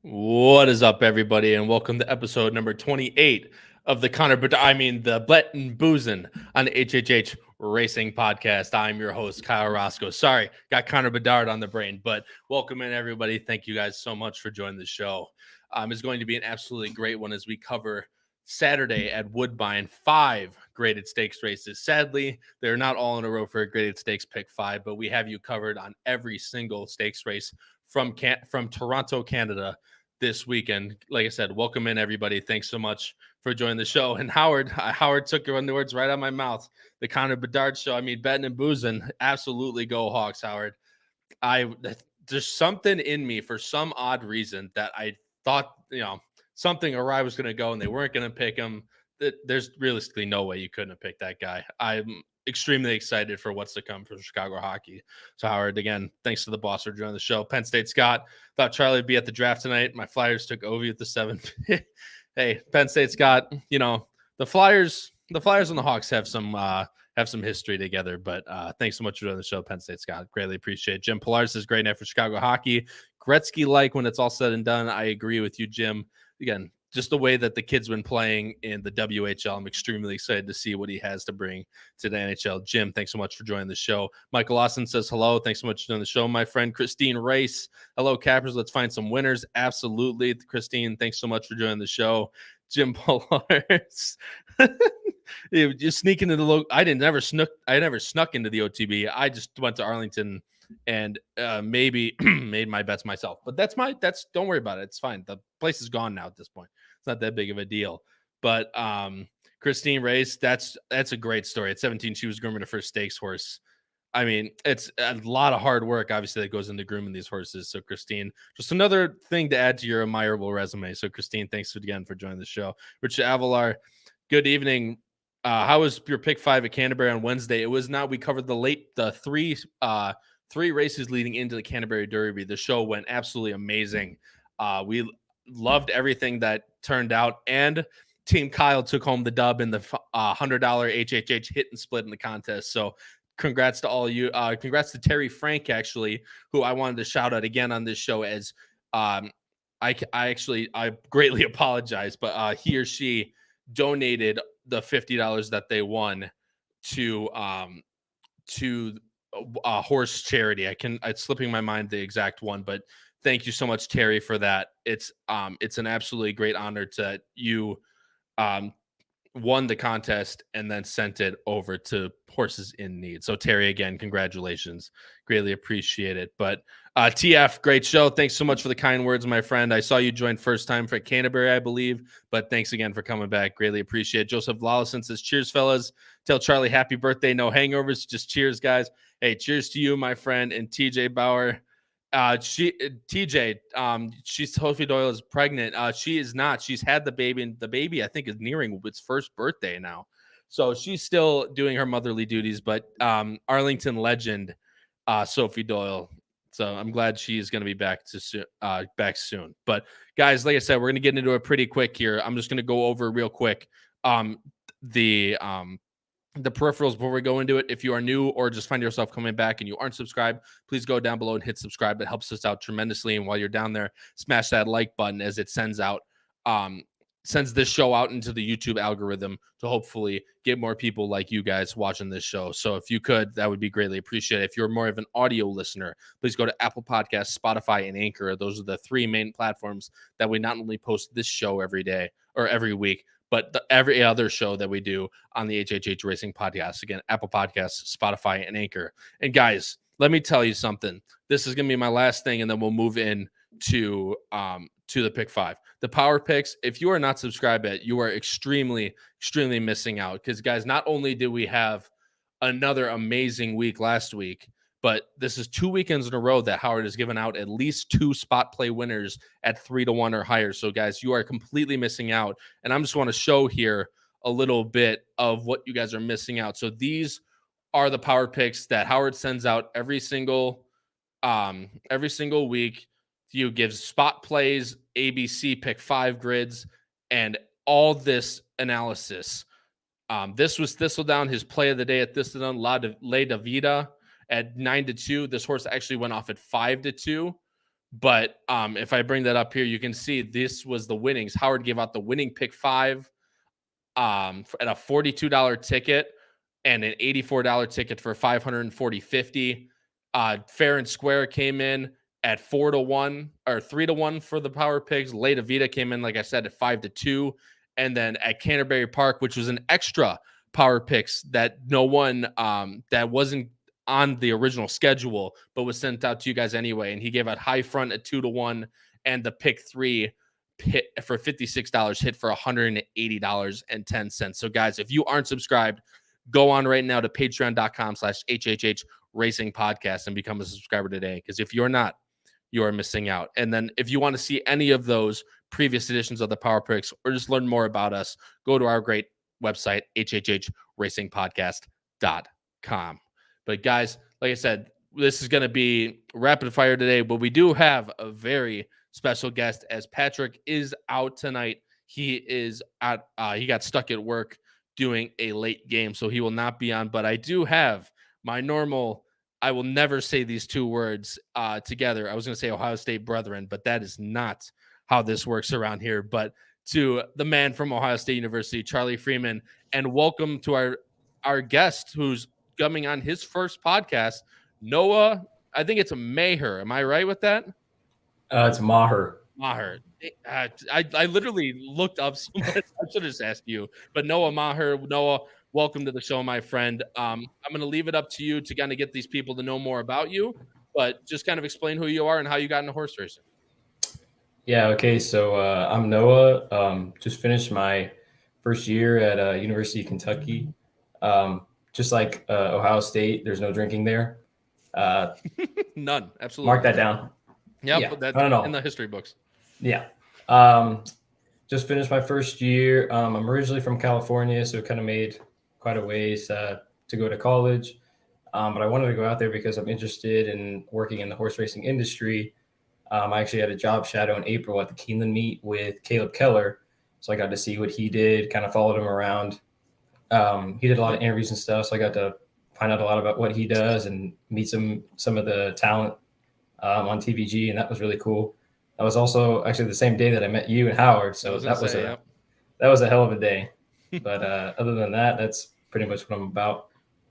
What is up, everybody, and welcome to episode number 28 of the the Bettin N Boozin on the HHH Racing Podcast. I'm your host, Kyle Roscoe. Sorry, got Connor Bedard on the brain, but welcome in, everybody. Thank you guys so much for joining the show. It's going to be an absolutely great one as we cover Saturday at Woodbine, 5 graded stakes races. Sadly, they're not all in a row for a graded stakes pick 5, but we have you covered on every single stakes race from Toronto, Canada this weekend. Like I said, welcome in, everybody. Thanks so much for joining the show. And Howard took one of the words right out of my mouth. The Connor Bedard show. Bettin N Boozin, absolutely go Hawks, Howard. There's something in me for some odd reason that I thought, something or I was going to go and they weren't going to pick him. There's realistically no way you couldn't have picked that guy. I'm extremely excited for what's to come for Chicago hockey. So, Howard, again, thanks to the boss for joining the show. Penn State Scott, thought Charlie would be at the draft tonight. My Flyers took Ovi at the 7th. Hey, Penn State Scott, the Flyers and the Hawks have some history together, but thanks so much for doing the show, Penn State Scott. Greatly appreciate it. Jim Pilar says great night for Chicago hockey. Gretzky-like when it's all said and done. I agree with you, Jim. Again, just the way that the kid's been playing in the WHL, I'm extremely excited to see what he has to bring to the NHL. Jim, thanks so much for joining the show. Michael Lawson says hello. Thanks so much for doing the show, my friend. Christine Race, hello, Cappers. Let's find some winners. Absolutely. Christine, thanks so much for joining the show. Jim Polars. Just sneaking into the I never snuck into the OTB. I just went to Arlington and maybe made my bets myself. But don't worry about it. It's fine. The place is gone now at this point. It's not that big of a deal. But Christine Race, that's a great story. At 17, she was grooming her first stakes horse. It's a lot of hard work, obviously, that goes into grooming these horses. So, Christine, just another thing to add to your admirable resume. So, Christine, thanks again for joining the show. Richard Avalar, good evening. How was your pick 5 at Canterbury on Wednesday? It was not. We covered the three races leading into the Canterbury Derby. The show went absolutely amazing. We loved everything that turned out, and Team Kyle took home the dub in the $100 HHH hit and split in the contest. So congrats to all of you. Congrats to Terry Frank, actually, who I wanted to shout out again on this show as I greatly apologize, but he or she donated the $50 that they won to a horse charity. It's slipping my mind the exact one, but thank you so much, Terry, for that. It's an absolutely great honor to you won the contest and then sent it over to horses in need. So Terry, again, congratulations. Greatly appreciate it. But TF, great show. Thanks so much for the kind words, my friend. I saw you join first time for Canterbury, I believe, but thanks again for coming back. Greatly appreciate it. Joseph Lawson says, cheers, fellas. Tell Charlie happy birthday. No hangovers. Just cheers, guys. Hey, cheers to you, my friend. And TJ Bauer. She's Sophie Doyle is pregnant. She is not. She's had the baby, and the baby, I think, is nearing its first birthday now. So she's still doing her motherly duties, but Arlington legend, Sophie Doyle. So I'm glad she's going to be back soon. But guys, like I said, we're going to get into it pretty quick here. I'm just going to go over real quick the peripherals before we go into it. If you are new or just find yourself coming back and you aren't subscribed, please go down below and hit subscribe. It helps us out tremendously. And while you're down there, smash that like button as it sends this show out into the YouTube algorithm to hopefully get more people like you guys watching this show. So if you could, that would be greatly appreciated. If you're more of an audio listener, please go to Apple Podcasts, Spotify, and Anchor. Those are the 3 main platforms that we not only post this show every day or every week, but every other show that we do on the HHH Racing Podcast. Again, Apple Podcasts, Spotify, and Anchor. And guys, let me tell you something. This is going to be my last thing, and then we'll move in to the pick 5. The power picks, if you are not subscribed yet, you are extremely, extremely missing out. Because, guys, not only did we have another amazing week last week, but this is 2 weekends in a row that Howard has given out at least 2 spot play winners at 3-1 or higher. So, guys, you are completely missing out. And I'm just want to show here a little bit of what you guys are missing out. So these are the power picks that Howard sends out every single week. You gives spot plays, ABC pick 5 grids, and all this analysis. This was Thistledown, his play of the day at Thistledown, La Davida at 9-2. This horse actually went off at 5-2. But if I bring that up here, you can see this was the winnings. Howard gave out the winning pick 5 at a $42 ticket and an $84 ticket for $540.50. Fair and Square came in at 4-1 or 3-1 for the power picks. Leda Vita came in, like I said, at 5-2. And then at Canterbury Park, which was an extra power picks that no one that wasn't on the original schedule, but was sent out to you guys anyway. And he gave out High Front at 2-1 and the pick 3 hit for $56 hit for $180.10. So guys, if you aren't subscribed, go on right now to patreon.com/HHH Racing Podcast and become a subscriber today. Because if you're not, you are missing out. And then if you want to see any of those previous editions of the Power Picks or just learn more about us, go to our great website, hhhracingpodcast.com. But guys, like I said, this is going to be rapid fire today, but we do have a very special guest as Patrick is out tonight. He is he got stuck at work doing a late game, so he will not be on. But I do have my normal, I will never say these two words together. I was going to say Ohio State brethren, but that is not how this works around here. But to the man from Ohio State University, Charlie Freeman, and welcome to our guest who's coming on his first podcast, Noah. I think it's a Meagher. Am I right with that? It's Meagher. Meagher. I literally looked up so much. I should have just asked you. But Noah Meagher. Noah, welcome to the show, my friend. I'm going to leave it up to you to kind of get these people to know more about you, but just kind of explain who you are and how you got into horse racing. Yeah, okay. So I'm Noah. Just finished my first year at University of Kentucky. Just like Ohio State, there's no drinking there. None. Absolutely. Mark that down. Yep, Yeah, put that in the history books. Yeah. Just finished my first year. I'm originally from California, so it kind of made quite a ways to go to college. But I wanted to go out there because I'm interested in working in the horse racing industry. I actually had a job shadow in April at the Keeneland meet with Caleb Keller. So I got to see what he did, kind of followed him around. He did a lot of interviews and stuff, so I got to find out a lot about what he does and meet some of the talent on TVG, and that was really cool. That was also actually the same day that I met you and Howard, so that was a hell of a day. But other than that, that's pretty much what I'm about.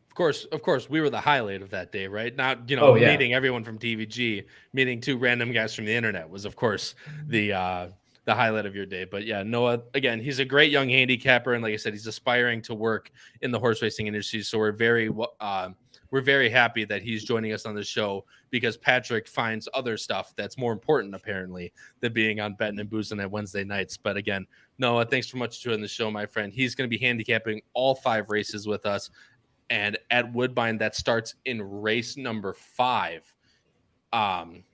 Of course, we were the highlight of that day, right? Not meeting everyone from TVG, meeting two random guys from the internet was, of course, the highlight of your day. But yeah, Noah, again, he's a great young handicapper, and like I said, he's aspiring to work in the horse racing industry. So we're very happy that he's joining us on the show because Patrick finds other stuff that's more important, apparently, than being on Bettin N Boozin at Wednesday nights. But again, Noah, thanks so much for joining the show, my friend. He's going to be handicapping all 5 races with us. And at Woodbine, that starts in race number 5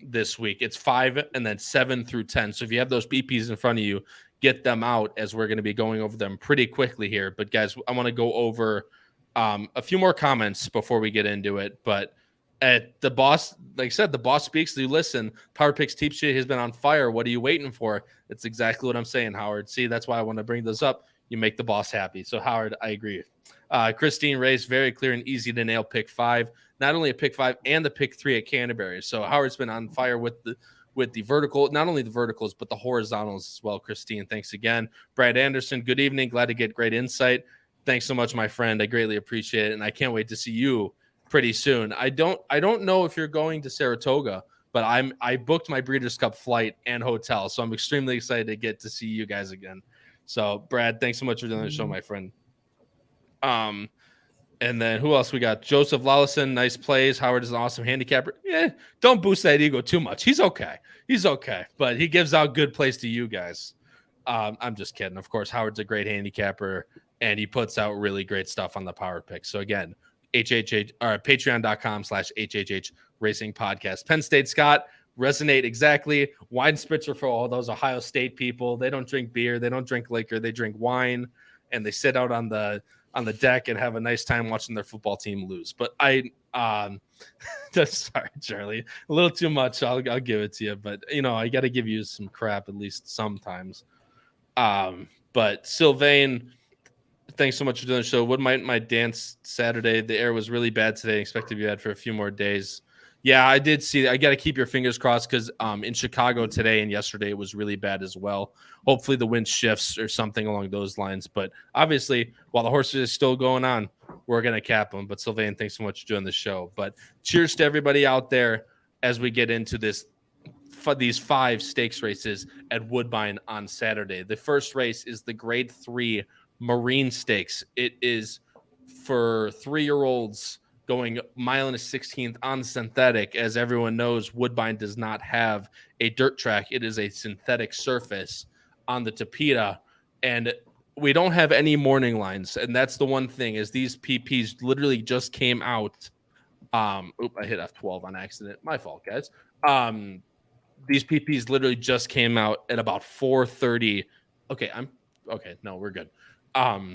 this week. It's 5 and then 7 through 10. So if you have those BPs in front of you, get them out as we're going to be going over them pretty quickly here. But guys, I want to go over a few more comments before we get into it. But at the boss, like I said, the boss speaks, you listen. Power Picks Teep Sheet has been on fire. What are you waiting for? It's exactly what I'm saying, Howard. See, that's why I want to bring those up. You make the boss happy. So Howard, I agree. Christine Race, very clear and easy to nail pick 5. Not only a pick 5 and the pick 3 at Canterbury. So Howard's been on fire with the vertical, not only the verticals, but the horizontals as well. Christine, thanks again. Brad Anderson, good evening. Glad to get great insight. Thanks so much, my friend. I greatly appreciate it. And I can't wait to see you pretty soon. I don't know if you're going to Saratoga, but I booked my Breeders' Cup flight and hotel. So I'm extremely excited to get to see you guys again. So Brad, thanks so much for doing the show, my friend. And then who else we got? Joseph Lawlison, nice plays. Howard is an awesome handicapper. Yeah, don't boost that ego too much. He's okay, but he gives out good plays to you guys. I'm just kidding. Of course, Howard's a great handicapper, and he puts out really great stuff on the Power Pick. So again, HHH or patreon.com/HHH Racing Podcast. Penn State Scott, resonate exactly. Wine spritzer for all those Ohio State people. They don't drink beer, they don't drink liquor, they drink wine, and they sit out on the deck and have a nice time watching their football team lose. But just sorry, Charlie, a little too much. I'll give it to you, but I got to give you some crap at least sometimes. But Sylvain, thanks so much for doing the show. What my dance Saturday? The air was really bad today. Expected to be bad for a few more days. Yeah, I did see that. I got to keep your fingers crossed because in Chicago today and yesterday it was really bad as well. Hopefully the wind shifts or something along those lines. But obviously, while the horses are still going on, we're going to cap them. But Sylvain, thanks so much for doing the show. But cheers to everybody out there as we get into these 5 stakes races at Woodbine on Saturday. The first race is the Grade 3 Marine Stakes. It is for 3-year-olds going mile and a 16th on synthetic. As everyone knows, Woodbine does not have a dirt track. It is a synthetic surface on the Tapeta, and we don't have any morning lines. And that's the one thing, is these PPs literally just came out. I hit F12 on accident. My fault, guys. These PPs literally just came out at about 4:30. Okay, no, we're good.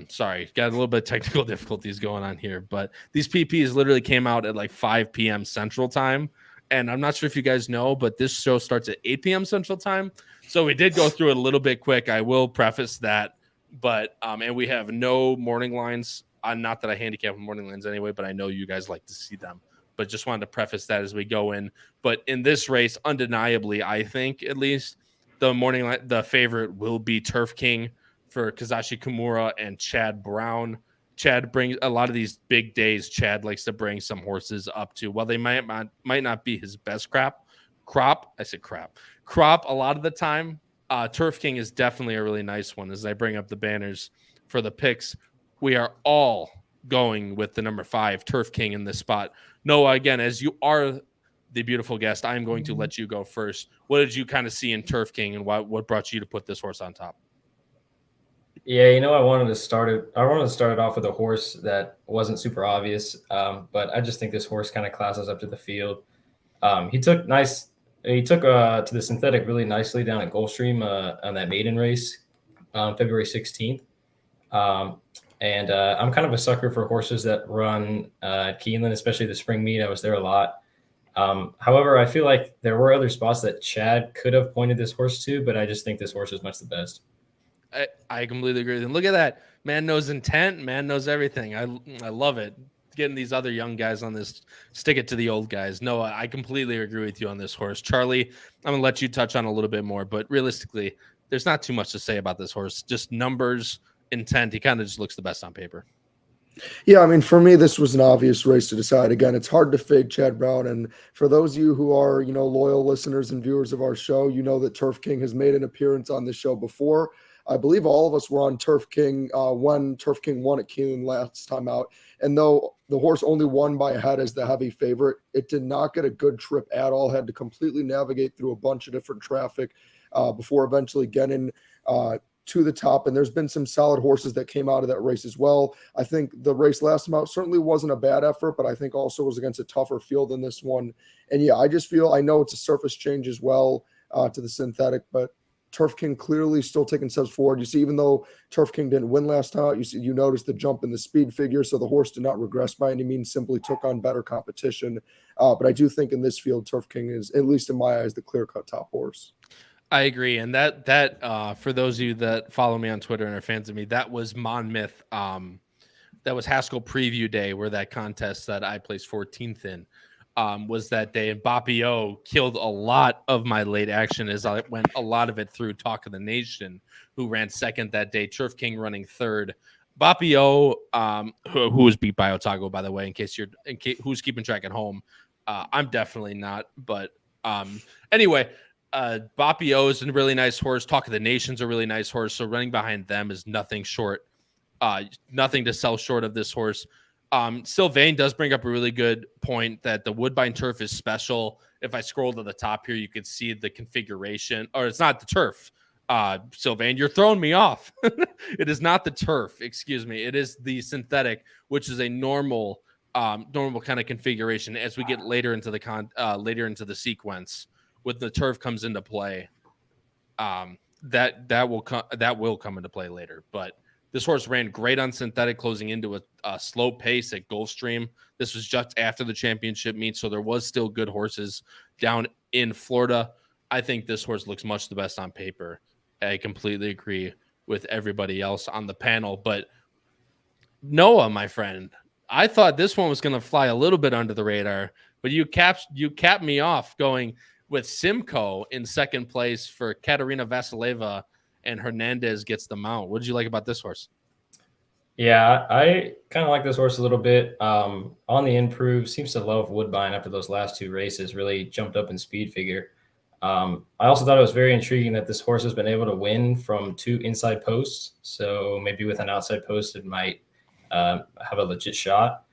Sorry, got a little bit of technical difficulties going on here, but these PPs literally came out at like 5 p.m. Central Time. And I'm not sure if you guys know, but this show starts at 8 p.m. Central Time. So we did go through it a little bit quick. I will preface that. But and we have no morning lines. Not that I handicap morning lines anyway, but I know you guys like to see them. But just wanted to preface that as we go in. But in this race, undeniably, I think at least the favorite will be Turf King for Kazashi Kimura and Chad Brown. Chad brings a lot of these big days. Chad likes to bring some horses up to. While they might not be his best crop. A lot of the time. Turf King is definitely a really nice one. As I bring up the banners for the picks, we are all going with the number 5 Turf King in this spot. Noah, again, as you are the beautiful guest, I'm going to let you go first. What did you kind of see in Turf King, and what brought you to put this horse on top? Yeah, I wanted to start it off with a horse that wasn't super obvious, but I just think this horse kind of classes up to the field. He took to the synthetic really nicely down at Gulfstream on that maiden race, February 16th. And I'm kind of a sucker for horses that run Keeneland, especially the spring meet. I was there a lot. However, I feel like there were other spots that Chad could have pointed this horse to, but I just think this horse is much the best. I completely agree with him. Look at that. Man knows intent. Man knows everything. I love it. Getting these other young guys on this, stick it to the old guys. Noah, I completely agree with you on this horse. Charlie, I'm going to let you touch on a little bit more, but realistically, there's not too much to say about this horse. Just numbers, intent. He kind of just looks the best on paper. Yeah, I mean, for me, this was an obvious race to decide. Again, it's hard to fade Chad Brown. And for those of you who are, loyal listeners and viewers of our show, you know that Turf King has made an appearance on this show before. I believe all of us were on Turf King when Turf King won at Keeneland last time out. And though the horse only won by a head as the heavy favorite, it did not get a good trip at all. Had to completely navigate through a bunch of different traffic before eventually getting to the top. And there's been some solid horses that came out of that race as well. I think the race last time out certainly wasn't a bad effort, but I think also was against a tougher field than this one. And yeah, I know it's a surface change as well to the synthetic, but Turf King clearly still taking steps forward. You see, even though Turf King didn't win last time out, you notice the jump in the speed figure. So the horse did not regress by any means, simply took on better competition. But I do think in this field, Turf King is, at least in my eyes, the clear-cut top horse. I agree. And that for those of you that follow me on Twitter and are fans of me, that was Monmouth. That was Haskell preview day, where that contest that I placed 14th in was that day. And Bapio killed a lot of my late action as I went a lot of it through Talk of the Nation, who ran second that day. Turf King running third. Bapio, who was beat by Otago, by the way, in case who's keeping track at home. I'm definitely not. But anyway, Bapio is a really nice horse. Talk of the Nation's a really nice horse. So running behind them is nothing to sell short of this horse. Sylvain does bring up a really good point that the Woodbine turf is special. If I scroll to the top here, you can see the configuration, or it's not the turf. Sylvain, you're throwing me off. It is not the turf. Excuse me. It is the synthetic, which is a normal kind of configuration. As we get later into the sequence, when the turf comes into play, that will come into play later. But this horse ran great on synthetic, closing into a slow pace at Gulfstream. This was just after the championship meet, so there was still good horses down in Florida. I think this horse looks much the best on paper. I completely agree with everybody else on the panel. But Noah, my friend, I thought this one was going to fly a little bit under the radar. But you capped me off going with Simcoe in second place for Katerina Vasileva, and Hernandez gets the mount. What did you like about this horse? Yeah, I kind of like this horse a little bit. On the improve, seems to love Woodbine after those last two races, really jumped up in speed figure. I also thought it was very intriguing that this horse has been able to win from 2 inside posts. So maybe with an outside post, it might have a legit shot.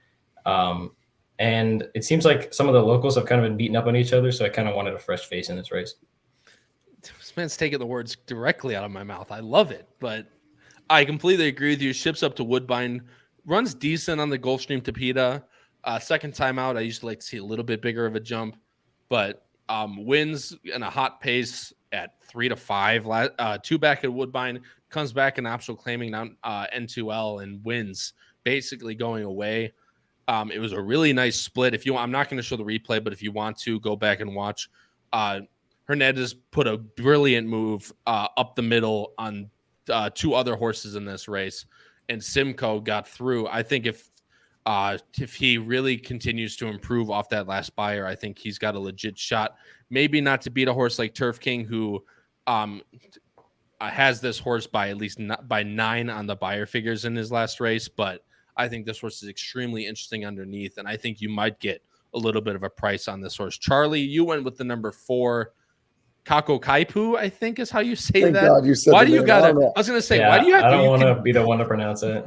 And it seems like some of the locals have kind of been beating up on each other. So I kind of wanted a fresh face in this race. This man's taking the words directly out of my mouth. I love it, but I completely agree with you. Ships up to Woodbine, runs decent on the Gulfstream Tapeta. Second time out, I used to like to see a little bit bigger of a jump, but wins in a hot pace at 3 to 5. 2 back at Woodbine, comes back in optional claiming N2L and wins, basically going away. It was a really nice split. I'm not going to show the replay, but if you want to, go back and watch. Hernandez put a brilliant move up the middle on 2 other horses in this race, and Simcoe got through. I think if he really continues to improve off that last buyer, I think he's got a legit shot. Maybe not to beat a horse like Turf King, who has this horse by at least by 9 on the buyer figures in his last race, but I think this horse is extremely interesting underneath, and I think you might get a little bit of a price on this horse. Charlie, you went with the number 4. Kako Kaipu, I think is how you say Thank that. God you said why do you name. got it? I was going to say, Yeah, why do you have I to? don't want to be the one to pronounce it.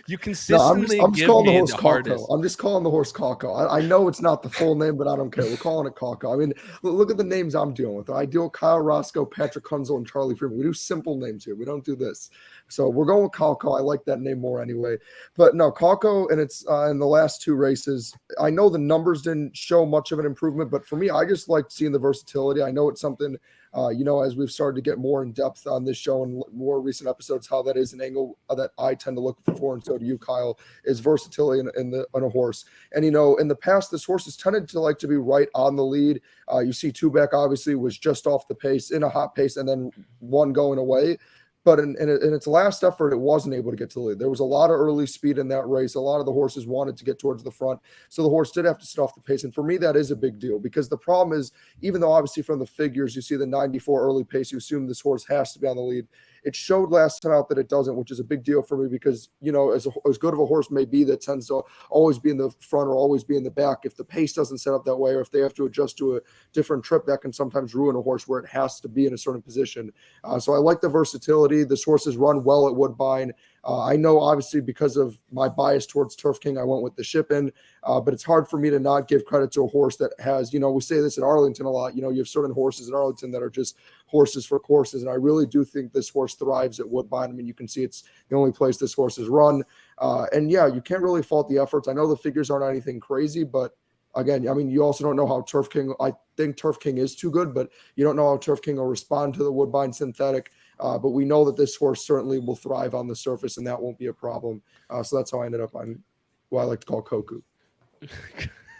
You consistently I'm just give calling me the horse the Kako. hardest. I'm just calling the horse Kako. I know it's not the full name, but I don't care. We're calling it Kako. I mean, look at the names I'm dealing with. I deal with Kyle Roscoe, Patrick Kuenzel, and Charlie Freeman. We do simple names here. We don't do this. So we're going with Kako. I like that name more anyway. But no, Kako, and it's in the last 2 races. I know the numbers didn't show much of an improvement, but for me, I just like seeing the versatility. I know it's something as we've started to get more in depth on this show and more recent episodes, how that is an angle that I tend to look for, and so do you, Kyle, is versatility in a horse. And, in the past, this horse has tended to like to be right on the lead. You see 2 back, obviously, was just off the pace, in a hot pace, and then 1 going away. But in its last effort, it wasn't able to get to the lead. There was a lot of early speed in that race. A lot of the horses wanted to get towards the front. So the horse did have to sit off the pace. And for me, that is a big deal, because the problem is, even though obviously from the figures, you see the 94 early pace, you assume this horse has to be on the lead. It showed last time out that it doesn't, which is a big deal for me, because, as good of a horse may be that tends to always be in the front or always be in the back, if the pace doesn't set up that way, or if they have to adjust to a different trip, that can sometimes ruin a horse where it has to be in a certain position. So I like the versatility. This horse has run well at Woodbine. I know, obviously, because of my bias towards Turf King, I went with the ship-in, but it's hard for me to not give credit to a horse that has, we say this at Arlington a lot, you have certain horses in Arlington that are just horses for courses, and I really do think this horse thrives at Woodbine. I mean, you can see it's the only place this horse has run, and yeah, you can't really fault the efforts. I know the figures aren't anything crazy, but again, I mean, you also don't know how Turf King, I think Turf King is too good, but you don't know how Turf King will respond to the Woodbine synthetic. But we know that this horse certainly will thrive on the surface, and that won't be a problem. So that's how I ended up on what I like to call Koku.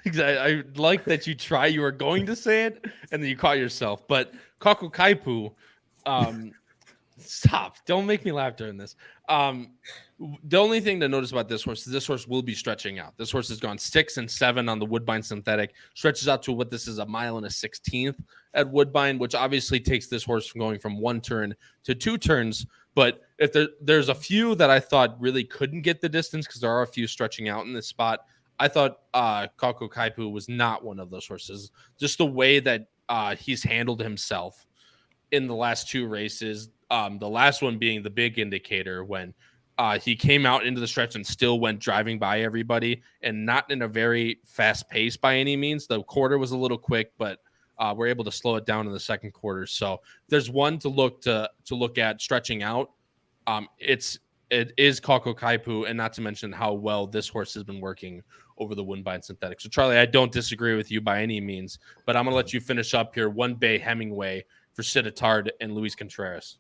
I like that you were going to say it, and then you caught yourself. But Kaku Kaipu, stop. Don't make me laugh during this. The only thing to notice about this horse is this horse will be stretching out. This horse has gone 6 and 7 on the Woodbine synthetic, stretches out to what this is, 1 1/16 miles at Woodbine, which obviously takes this horse from going from 1 turn to 2 turns. But if there's a few that I thought really couldn't get the distance, because there are a few stretching out in this spot, I thought Kako Kaipu was not one of those horses. Just the way that he's handled himself in the last 2 races, the last one being the big indicator when he came out into the stretch and still went driving by everybody, and not in a very fast pace by any means. The quarter was a little quick, but we're able to slow it down in the second quarter. So if there's one to look at stretching out, it is Kako Kaipu, and not to mention how well this horse has been working over the Woodbine synthetic. So Charlie, I don't disagree with you by any means, but I'm going to let you finish up here. One Bay Hemingway for Cititard and Luis Contreras.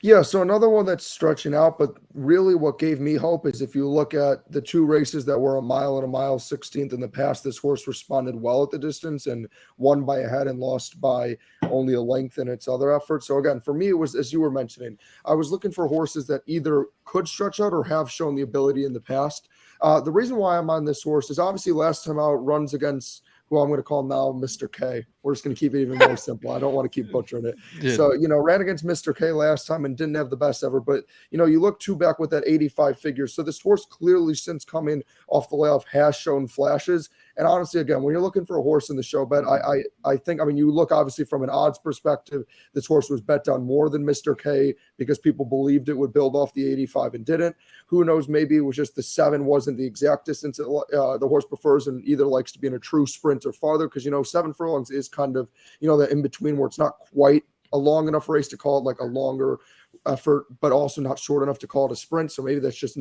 Yeah, so another one that's stretching out, but really what gave me hope is if you look at the 2 races that were 1 mile and 1 1/16 in the past, this horse responded well at the distance and won by a head and lost by only a length in its other effort. So again, for me, it was, as you were mentioning, I was looking for horses that either could stretch out or have shown the ability in the past. The reason why I'm on this horse is obviously last time out runs against who I'm going to call now Mr. K. We're just going to keep it even more simple. I don't want to keep butchering it. Yeah. So, ran against Mr. K last time and didn't have the best ever. But, you look back with that 85 figure. So this horse clearly since coming off the layoff has shown flashes. And honestly, again, when you're looking for a horse in the show bet, I think, you look obviously from an odds perspective, this horse was bet down more than Mr. K because people believed it would build off the 85 and didn't. Who knows? Maybe it was just the 7 wasn't the exact distance the horse prefers and either likes to be in a true sprint or farther because, 7 furlongs is kind of, the in between where it's not quite a long enough race to call it like a longer effort, but also not short enough to call it a sprint. So maybe that's just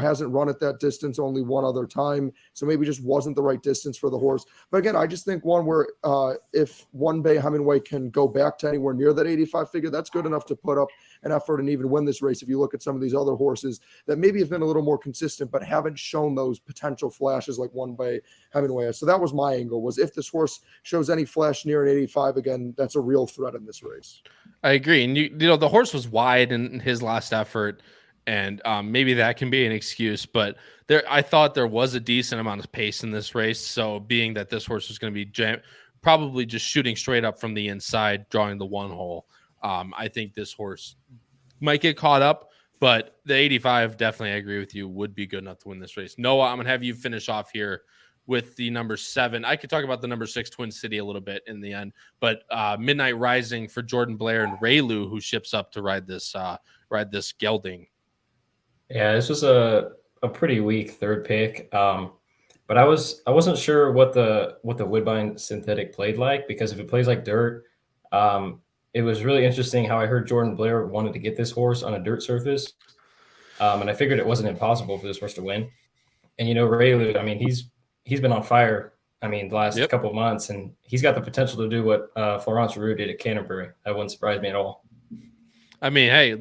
hasn't run at that distance only one other time. So maybe just wasn't the right distance for the horse. But again, I just think one where if One Bay Hemingway can go back to anywhere near that 85 figure, that's good enough to put up an effort and even win this race. If you look at some of these other horses that maybe have been a little more consistent, but haven't shown those potential flashes like One Bay Hemingway. So that was my angle, was if this horse shows any flash near an 85, again, that's a real threat in this race. I agree. And the horse was wide in his last effort. And maybe that can be an excuse, but I thought there was a decent amount of pace in this race. So being that this horse was going to be probably just shooting straight up from the inside, drawing the one hole, I think this horse might get caught up, but the 85, definitely I agree with you, would be good enough to win this race. Noah, I'm going to have you finish off here with the number 7. I could talk about the number 6 Twin City a little bit in the end, but Midnight Rising for Jordan Blair and Raylu, who ships up to ride this gelding. Yeah, this was a pretty weak third pick, but I wasn't sure what the Woodbine synthetic played like, because if it plays like dirt, it was really interesting how I heard Jordan Blair wanted to get this horse on a dirt surface, and I figured it wasn't impossible for this horse to win. And Raylu, he's been on fire. The last couple of months, and he's got the potential to do what Florence Roux did at Canterbury. That wouldn't surprise me at all. Hey,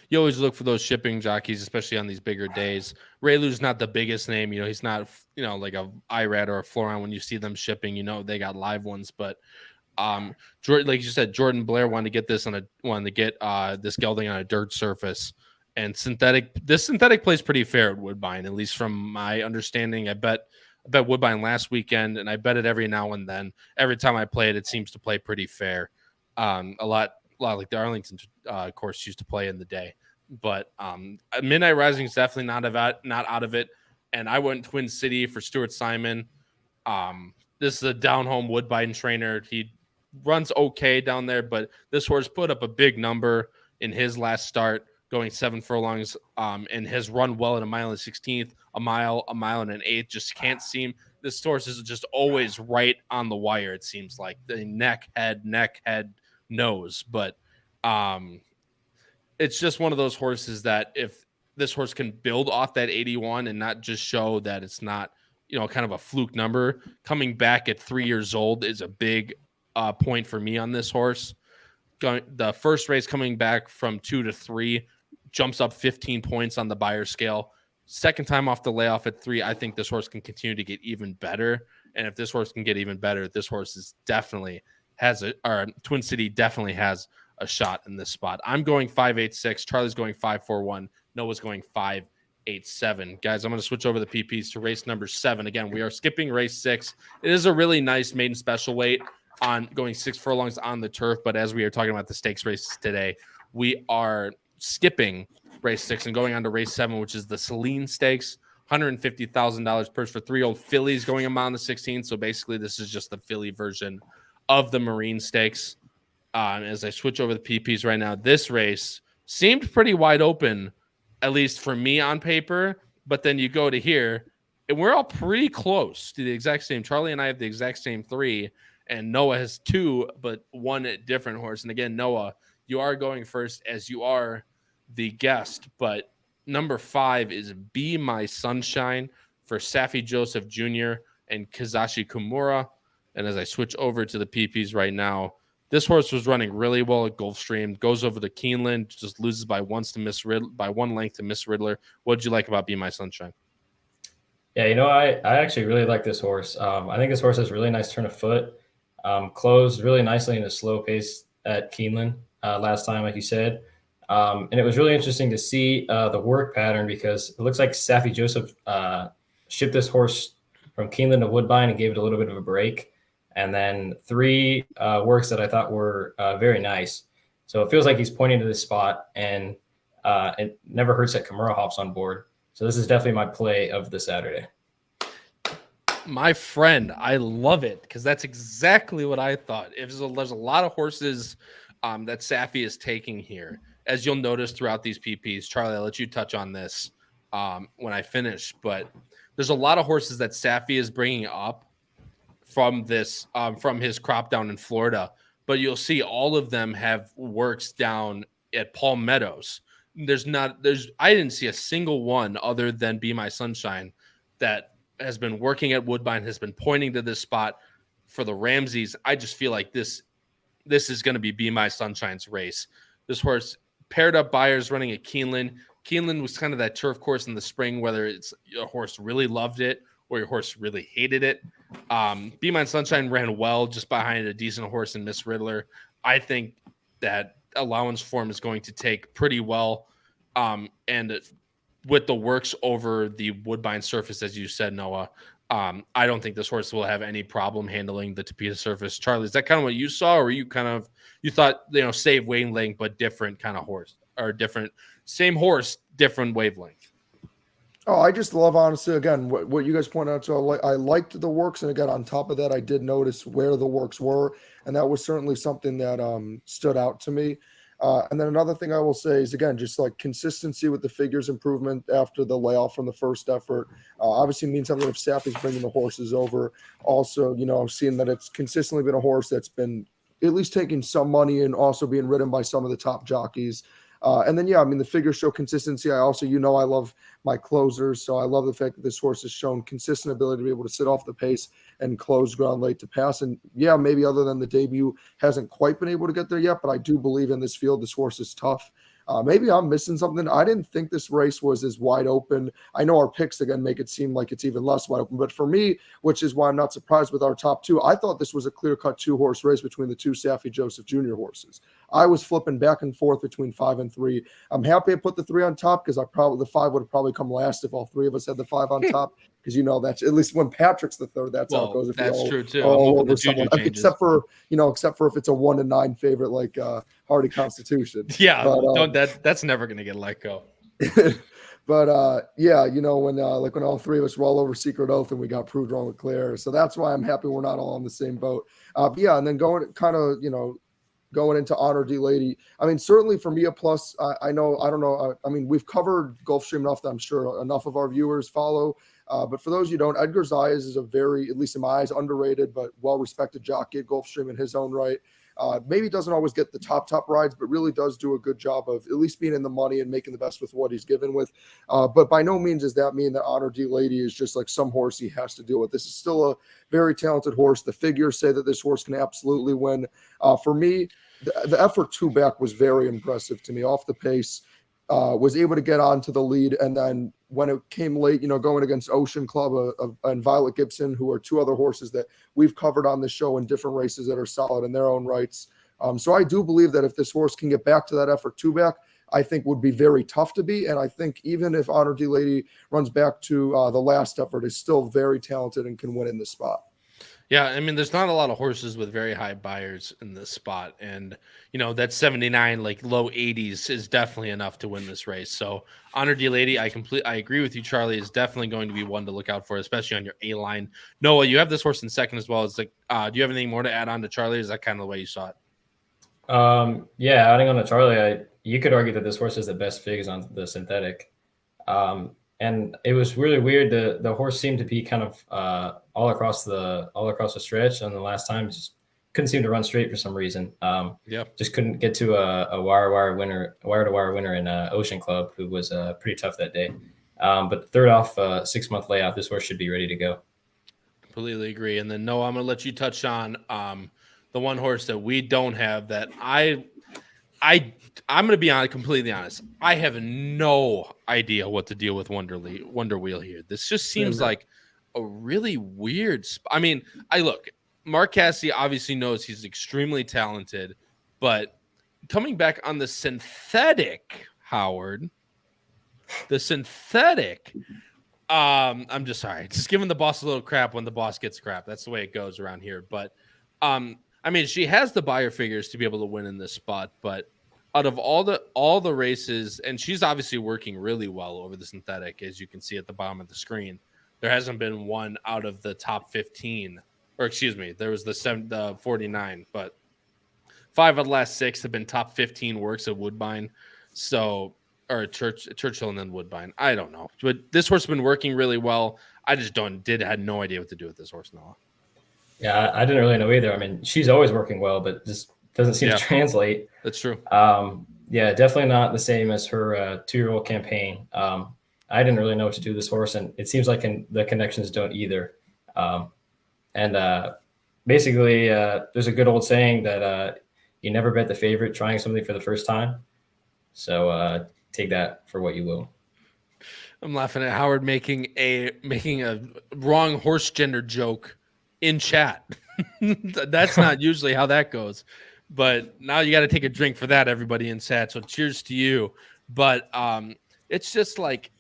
you always look for those shipping jockeys, especially on these bigger days. Raylu's not the biggest name. He's not, like a IRAD or a Floron. When you see them shipping, they got live ones. But Jordan, like you said, Jordan Blair wanted to get this this gelding on a dirt surface. And this synthetic plays pretty fair at Woodbine, at least from my understanding. I bet Woodbine last weekend, and I bet it every now and then. Every time I play it, it seems to play pretty fair. A lot like the Arlington course used to play in the day. But Midnight Rising is definitely not out of it. And I went Twin City for Stuart Simon. This is a down-home Woodbine trainer. He runs okay down there, but this horse put up a big number in his last start, going 7 furlongs, and has run well at 1 mile and 16th, a mile and an 1/8. Just can't seem. This horse is just always right on the wire, it seems like. The neck, head, nose. But it's just one of those horses that if this horse can build off that 81 and not just show that it's not, kind of a fluke number, coming back at 3 years old is a big point for me on this horse. The first race coming back from 2 to 3 jumps up 15 points on the buyer scale. Second time off the layoff at 3, I think this horse can continue to get even better. And if this horse can get even better, this horse is Twin City definitely has a shot in this spot. I'm going 5.86. Charlie's going 5.41. Noah's going 5.87. Guys, I'm going to switch over the PPs to race number 7. Again, we are skipping race 6. It is a really nice maiden special weight on going 6 furlongs on the turf. But as we are talking about the stakes races today, we are skipping race 6 and going on to race 7, which is the Celine Stakes. $150,000 purse for 3 old fillies going a mile and 16. So basically, this is just the filly version of the Marine Stakes. As I switch over the PPs right now, this race seemed pretty wide open, at least for me on paper. But then you go to here, and we're all pretty close to the exact same. Charlie and I have the exact same 3, and Noah has 2, but 1 different horse. And again, Noah, you are going first as you are the guest, but number 5 is Be My Sunshine for Safi Joseph Jr. and Kazashi Kimura. And as I switch over to the PPs right now, this horse was running really well at Gulfstream, goes over to Keeneland, just loses by 1 length to Miss Riddler. What did you like about Be My Sunshine? Yeah, I actually really like this horse. I think this horse has really nice turn of foot, closed really nicely in a slow pace at Keeneland last time, like you said. And it was really interesting to see the work pattern, because it looks like Safi Joseph shipped this horse from Keeneland to Woodbine and gave it a little bit of a break. And then 3 works that I thought were very nice. So it feels like he's pointing to this spot, and it never hurts that Kimura hops on board. So this is definitely my play of the Saturday. My friend, I love it because that's exactly what I thought. There's a lot of horses that Safi is taking here, as you'll notice throughout these PPs. Charlie, I'll let you touch on this when I finish, but there's a lot of horses that Safi is bringing up from this from his crop down in Florida, but you'll see all of them have works down at Palm Meadows. I didn't see a single one other than Be My Sunshine that has been working at Woodbine, has been pointing to this spot for the Ramseys. I just feel like this is going to Be My Sunshine's race. This horse paired up buyers running at Keeneland. Keeneland was kind of that turf course in the spring, whether it's a horse really loved it or your horse really hated it. Be My Sunshine ran well just behind a decent horse in Miss Riddler. I think that allowance form is going to take pretty well. And with the works over the Woodbine surface, as you said, Noah, I don't think this horse will have any problem handling the Tapeta surface. Charlie, is that kind of what you saw, or you thought, save wavelength, but different kind of horse, or different, same horse, different wavelength? Oh, I just love, honestly, again, what you guys pointed out. So I liked the works. And again, on top of that, I did notice where the works were. And that was certainly something that stood out to me. And then another thing I will say is, again, just like consistency with the figures improvement after the layoff from the first effort. Obviously means something if Safi's bringing the horses over. Also, seeing that it's consistently been a horse that's been at least taking some money and also being ridden by some of the top jockeys. And then, the figures show consistency. I also, I love my closers. So I love the fact that this horse has shown consistent ability to be able to sit off the pace and close ground late to pass. And maybe other than the debut, hasn't quite been able to get there yet, but I do believe in this field, this horse is tough. Maybe I'm missing something. I didn't think this race was as wide open. I know our picks, again, make it seem like it's even less wide open. But for me, which is why I'm not surprised with our top 2, I thought this was a clear-cut 2-horse race between the 2 Safi Joseph Jr. horses. I was flipping back and forth between 5 and 3. I'm happy I put the 3 on top because the 5 would have probably come last if all 3 of us had the 5 on top. Because that's at least when Patrick's the 3rd, that's how it goes. If that's true too. All over someone, except for if it's a 1-9 favorite like Hardy Constitution. Yeah, but, that's never going to get let go. But when all 3 of us were all over Secret Oath and we got proved wrong with Claire, so that's why I'm happy we're not all on the same boat. And then going into Honor D Lady. I mean, certainly for me a plus. I don't know. We've covered Gulfstream enough that I'm sure enough of our viewers follow. But for those you don't, Edgar Zayas is a very, at least in my eyes, underrated but well-respected jockey at Gulfstream in his own right. Maybe doesn't always get the top rides, but really does do a good job of at least being in the money and making the best with what he's given with. But by no means does that mean that Honor D Lady is just like some horse he has to deal with. This is still a very talented horse. The figures say that this horse can absolutely win. For me, the effort 2 back was very impressive to me. Off the pace, was able to get onto the lead, and then when it came late, going against Ocean Club and Violet Gibson, who are 2 other horses that we've covered on the show in different races that are solid in their own rights. So I do believe that if this horse can get back to that effort 2 back, I think would be very tough to beat. And I think even if Honor D Lady runs back to the last effort, is still very talented and can win in this spot. Yeah, there's not a lot of horses with very high buyers in this spot. And, that 79, like low 80s is definitely enough to win this race. So Honor D Lady, I agree with you, Charlie, is definitely going to be one to look out for, especially on your A line. Noah, you have this horse in second as well. It's like, do you have anything more to add on to Charlie? Is that kind of the way you saw it? Adding on to Charlie, you could argue that this horse is the best figs on the synthetic. And it was really weird. The horse seemed to be kind of all across the stretch, and the last time just couldn't seem to run straight for some reason. Just couldn't get to a wire-to-wire winner in Ocean Club, who was pretty tough that day. But third off 6-month layoff, this horse should be ready to go. Completely agree. And then Noah, I'm going to let you touch on the one horse that we don't have that I'm going to be completely honest. I have no idea what to deal with Wonder Wheel here. This just seems like a really weird spot. Mark Cassidy obviously knows he's extremely talented, but coming back on the synthetic, Howard, I'm just sorry. Just giving the boss a little crap when the boss gets crap. That's the way it goes around here. But I mean, she has the buyer figures to be able to win in this spot, but out of all the races, and she's obviously working really well over the synthetic, as you can see at the bottom of the screen. There hasn't been one out of the top 15, or excuse me, there was the 49, but 5 of the last 6 have been top 15 works of Woodbine. So, or Churchill and then Woodbine. I don't know, but this horse has been working really well. I just had no idea what to do with this horse, Noah. Yeah, I didn't really know either. I mean, she's always working well, but just doesn't seem to translate. That's true. Yeah, definitely not the same as her 2-year-old campaign. I didn't really know what to do with this horse, and it seems like the connections don't either. Basically, there's a good old saying that you never bet the favorite trying something for the first time. So take that for what you will. I'm laughing at Howard making a wrong horse gender joke in chat. That's not usually how that goes, but now you got to take a drink for that, everybody in chat. So cheers to you. But it's just like,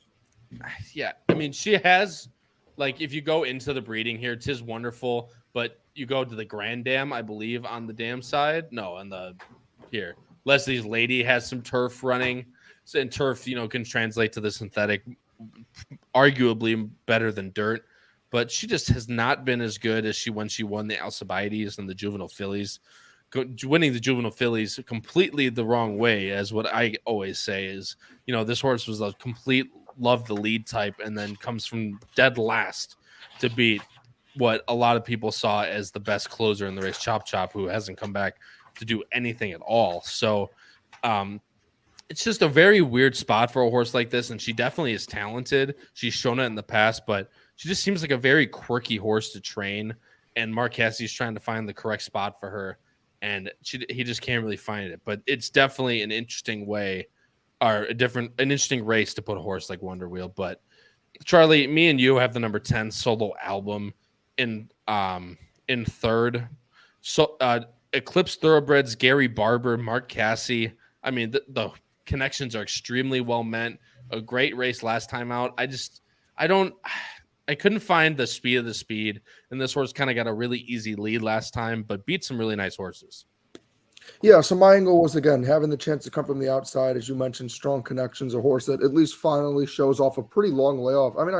yeah, I mean, she has, like, if you go into the breeding here, it is wonderful, but you go to the Grand Dam, I believe, on the dam side. No, on the here. Leslie's Lady has some turf running, and turf, can translate to the synthetic, arguably better than dirt. But she just has not been as good as when she won the Alcibiades and the juvenile fillies. Winning the juvenile fillies completely the wrong way, as what I always say is, this horse was a complete love the lead type and then comes from dead last to beat what a lot of people saw as the best closer in the race, Chop Chop, who hasn't come back to do anything at all. So it's just a very weird spot for a horse like this, and she definitely is talented. She's shown it in the past, but she just seems like a very quirky horse to train, and Mark Cassie's trying to find the correct spot for her, and he just can't really find it. But it's definitely an interesting way, or an interesting race to put a horse like Wonder Wheel. But Charlie, me and you have the number 10 Solo Album in third. So Eclipse Thoroughbreds, Gary Barber, Mark Cassie. I mean, the connections are extremely well meant. A great race last time out. I couldn't find the speed of the speed, and this horse kind of got a really easy lead last time, but beat some really nice horses. Yeah, so my angle was, again, having the chance to come from the outside, as you mentioned, strong connections, a horse that at least finally shows off a pretty long layoff. I mean,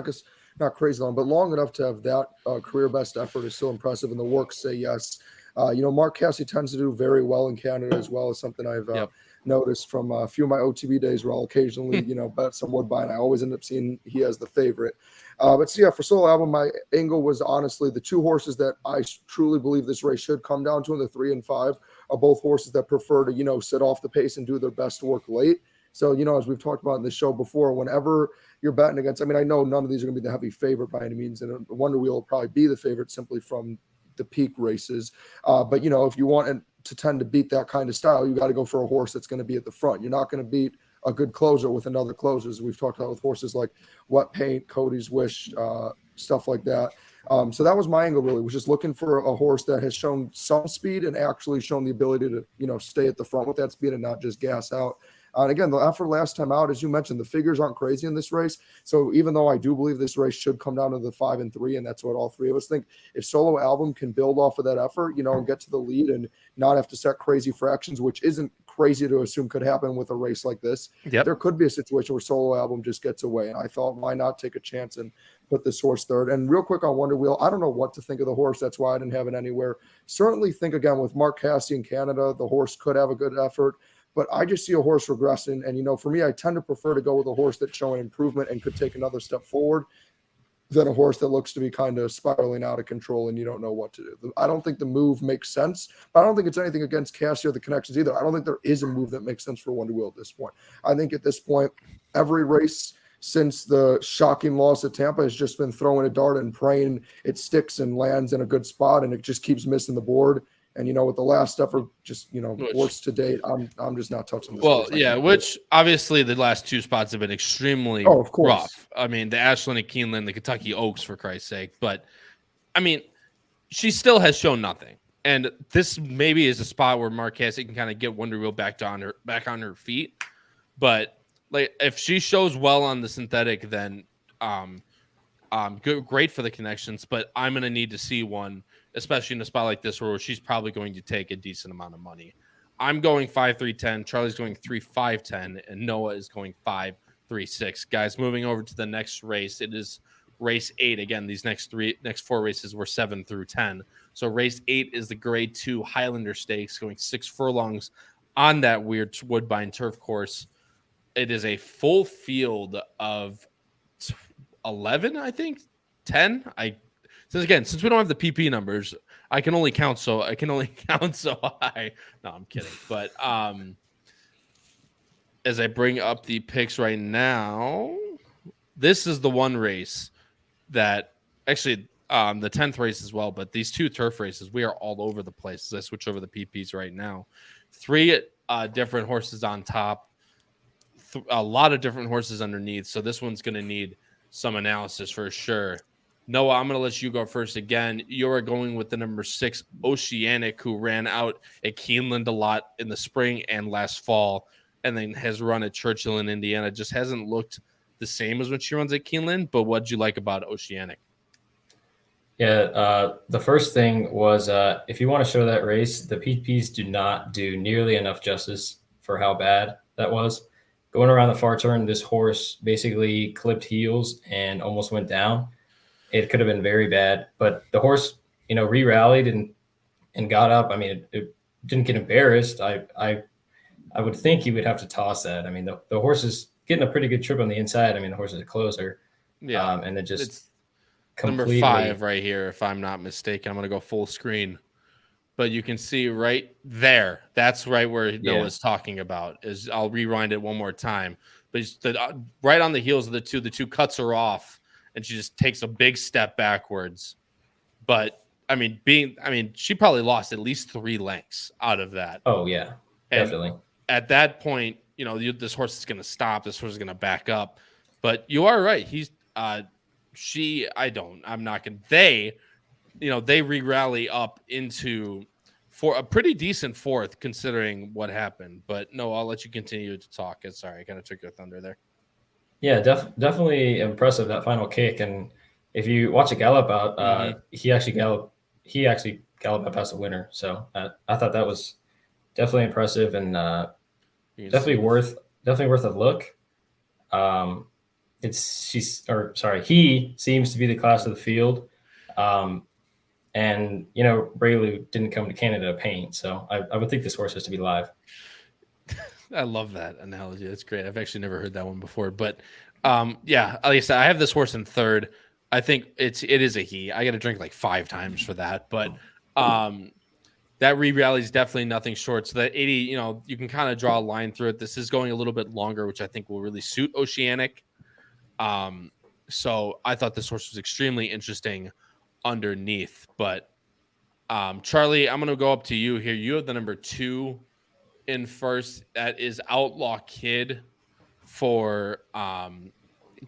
not crazy long, but long enough to have that career best effort is still impressive, and the works say yes. Mark Cassie tends to do very well in Canada as well, as something I've noticed from a few of my OTB days where I'll occasionally, bet some Woodbine. I always end up seeing he has the favorite. But so, yeah, for Solo Album, my angle was honestly the 2 horses that I truly believe this race should come down to in the 3 and 5 are both horses that prefer to, sit off the pace and do their best work late. So, as we've talked about in the show before, whenever you're betting against, I mean, I know none of these are going to be the heavy favorite by any means, and Wonder Wheel will probably be the favorite simply from the peak races. But, if you want to tend to beat that kind of style, you got to go for a horse that's going to be at the front. You're not going to beat a good closer with another closer, as we've talked about with horses like Wet Paint, Cody's Wish, stuff like that. So that was my angle, really, was just looking for a horse that has shown some speed and actually shown the ability to, stay at the front with that speed and not just gas out. And again, the effort last time out, as you mentioned, the figures aren't crazy in this race. So even though I do believe this race should come down to the 5 and 3, and that's what all 3 of us think, if Solo Album can build off of that effort, and get to the lead and not have to set crazy fractions, which isn't crazy to assume could happen with a race like this, there could be a situation where Solo Album just gets away. And I thought, why not take a chance and put this horse third? And real quick on Wonder Wheel, I don't know what to think of the horse. That's why I didn't have it anywhere. Certainly think, again, with Mark Cassie in Canada, the horse could have a good effort. But I just see a horse regressing. And, for me, I tend to prefer to go with a horse that's showing improvement and could take another step forward than a horse that looks to be kind of spiraling out of control and you don't know what to do. I don't think the move makes sense. But I don't think it's anything against Cassie or the connections either. I don't think there is a move that makes sense for Wonder Wheel at this point. I think at this point, every race since the shocking loss at Tampa has just been throwing a dart and praying it sticks and lands in a good spot, and it just keeps missing the board. And, with the last effort, just, worst to date, I'm just not touching this. Well, yeah, which obviously the last 2 spots have been extremely rough. I mean, the Ashland and Keeneland, the Kentucky Oaks, for Christ's sake. But, I mean, she still has shown nothing. And this maybe is a spot where Mark Cassie can kind of get Wonder Wheel back on her feet. But, like, if she shows well on the synthetic, then great for the connections, but I'm going to need to see one, especially in a spot like this where she's probably going to take a decent amount of money. I'm going 5-3-10. Charlie's going 3-5-10, and Noah is going 5-3-6. Guys, moving over to the next race, it is race 8. Again, these next 4 races were 7 through 10. So race 8 is the Grade 2 Highlander Stakes, going 6 furlongs on that weird Woodbine turf course. It is a full field of 11, I think, 10. Since we don't have the PP numbers, I can only count so high. No, I'm kidding. But as I bring up the picks right now, this is the one race that actually the 10th race as well, but these 2 turf races, we are all over the place as I switch over the PPs right now. 3 different horses on top, a lot of different horses underneath. So this one's going to need some analysis for sure. Noah, I'm going to let you go first again. You are going with the number 6, Oceanic, who ran out at Keeneland a lot in the spring and last fall, and then has run at Churchill in Indiana. Just hasn't looked the same as when she runs at Keeneland, but what did you like about Oceanic? Yeah, the first thing was if you want to show that race, the PPs do not do nearly enough justice for how bad that was. Going around the far turn, this horse basically clipped heels and almost went down. It could have been very bad, but the horse, re-rallied and got up. I mean, it didn't get embarrassed. I would think you would have to toss that. I mean, the horse is getting a pretty good trip on the inside. I mean, the horse is a closer. Yeah. And then just it's completely. Number 5 right here, if I'm not mistaken. I'm going to go full screen. But you can see right there, that's right where Noah's talking about. I'll rewind it one more time. But right on the heels of the two cuts her off, and she just takes a big step backwards. But she probably lost at least 3 lengths out of that. Oh yeah, definitely. And at that point, this horse is going to stop. This horse is going to back up. But you are right. They re-rally up into for a pretty decent 4th considering what happened. But no, I'll let you continue to talk. Sorry, I kind of took your thunder there. Yeah, definitely impressive, that final kick. And if you watch a gallop out, he actually galloped out past the winner. So I thought that was definitely impressive and definitely worth a look. He seems to be the class of the field. And Braley didn't come to Canada to paint, so I would think this horse has to be live. I love that analogy. That's great. I've actually never heard that one before, but like I said, I have this horse in 3rd. I think it is a he. I got to drink like 5 times for that, but that re-rally is definitely nothing short. So that 80, you can kind of draw a line through it. This is going a little bit longer, which I think will really suit Oceanic. So I thought this horse was extremely interesting underneath, but Charlie, I'm going to go up to you here. You have the number 2 in first. That is Outlaw Kid for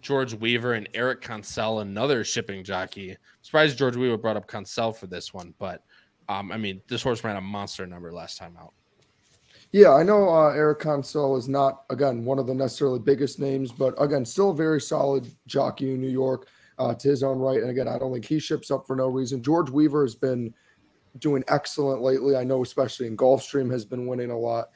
George Weaver and Eric Kuenzel, another shipping jockey. I'm surprised George Weaver brought up Kuenzel for this one, but this horse ran a monster number last time out. Yeah, I know Eric Kuenzel is not, again, one of the necessarily biggest names, but again, still a very solid jockey in New York to his own right. And again, I don't think he ships up for no reason. George Weaver has been doing excellent lately. I know, especially in Gulfstream, has been winning a lot.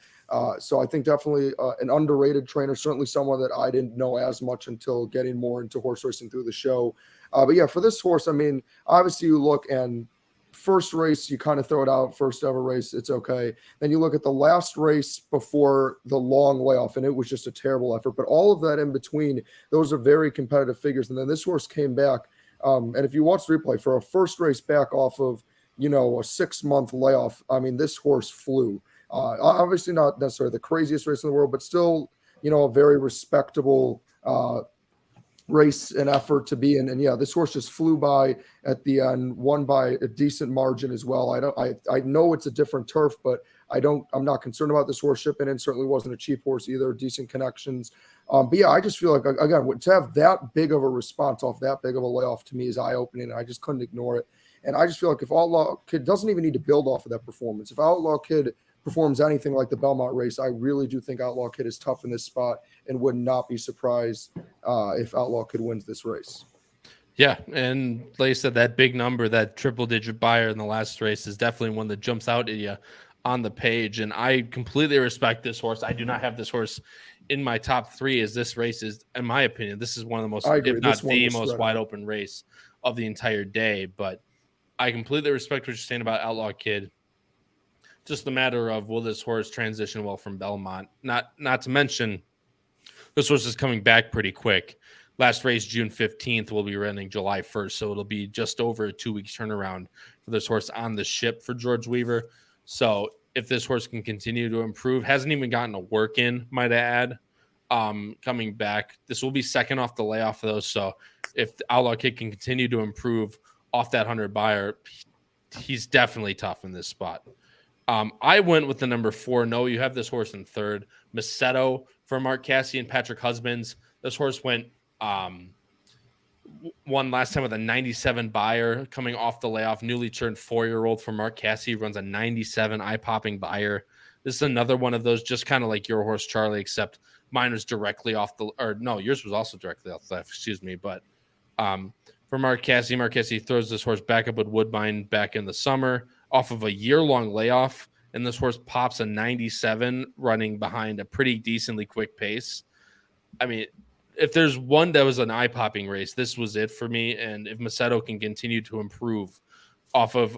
So I think definitely an underrated trainer, certainly someone that I didn't know as much until getting more into horse racing through the show. But yeah, for this horse, obviously you look and first race, you kind of throw it out, first ever race, it's okay. Then you look at the last race before the long layoff, and it was just a terrible effort. But all of that in between, those are very competitive figures. And then this horse came back. And if you watch the replay, for a first race back off of, a 6-month layoff, this horse flew. Obviously not necessarily the craziest race in the world, but still, a very respectable race and effort to be in. And yeah, this horse just flew by at the end, won by a decent margin as well. I know it's a different turf, but I'm not concerned about this horse shipping in. Certainly wasn't a cheap horse either, decent connections. But yeah, I just feel like, again, to have that big of a response off that big of a layoff to me is eye-opening, and I just couldn't ignore it. And I just feel like if Outlaw Kid doesn't even need to build off of that performance, if Outlaw Kid performs anything like the Belmont race, I really do think Outlaw Kid is tough in this spot and would not be surprised if Outlaw Kid wins this race. Yeah, and like I said, that big number, that triple-digit buyer in the last race is definitely one that jumps out at you on the page. And I completely respect this horse. I do not have this horse in my top 3, as this race is, in my opinion, this is one of the most, I agree. if not This one the was most spread wide out. open race of the entire day. But I completely respect what you're saying about Outlaw Kid. Just a matter of, will this horse transition well from Belmont? Not to mention, this horse is coming back pretty quick. Last race, June 15th, will be running July 1st. So it'll be just over a 2-week turnaround for this horse on the ship for George Weaver. So if this horse can continue to improve, hasn't even gotten a work in, might I add, coming back. This will be second off the layoff, though. So if the Outlaw Kid can continue to improve off that 100 buyer, he's definitely tough in this spot. I went with the number 4. No, you have this horse in third. Macedo for Mark Cassidy and Patrick Husbands. This horse won last time with a 97 buyer coming off the layoff. Newly turned 4-year-old for Mark Cassidy, runs a 97 eye-popping buyer. This is another one of those, just kind of like your horse, Charlie, except mine was directly off the, or no, yours was also directly off the left, excuse me. But for Mark Cassidy throws this horse back up with Woodbine back in the summer off of a year-long layoff, and this horse pops a 97 running behind a pretty decently quick pace. I mean, if there's one that was an eye-popping race, this was it for me. And if Macedo can continue to improve off of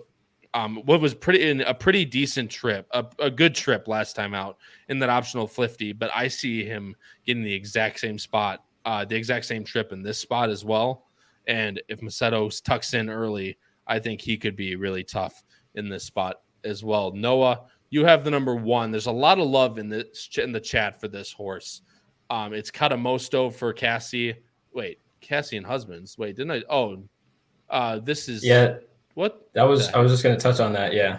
what was a pretty decent trip, a good trip last time out in that optional 50, but I see him getting the exact same spot, the exact same trip in this spot as well. And if Macedo tucks in early, I think he could be really tough in this spot as well. Noah, you have the number 1. There's a lot of love in the chat for this horse. It's Catamosto for Cassie. Wait, Cassie and Husbands. Wait, didn't I? Oh, this is what? I was just going to touch on that. Yeah.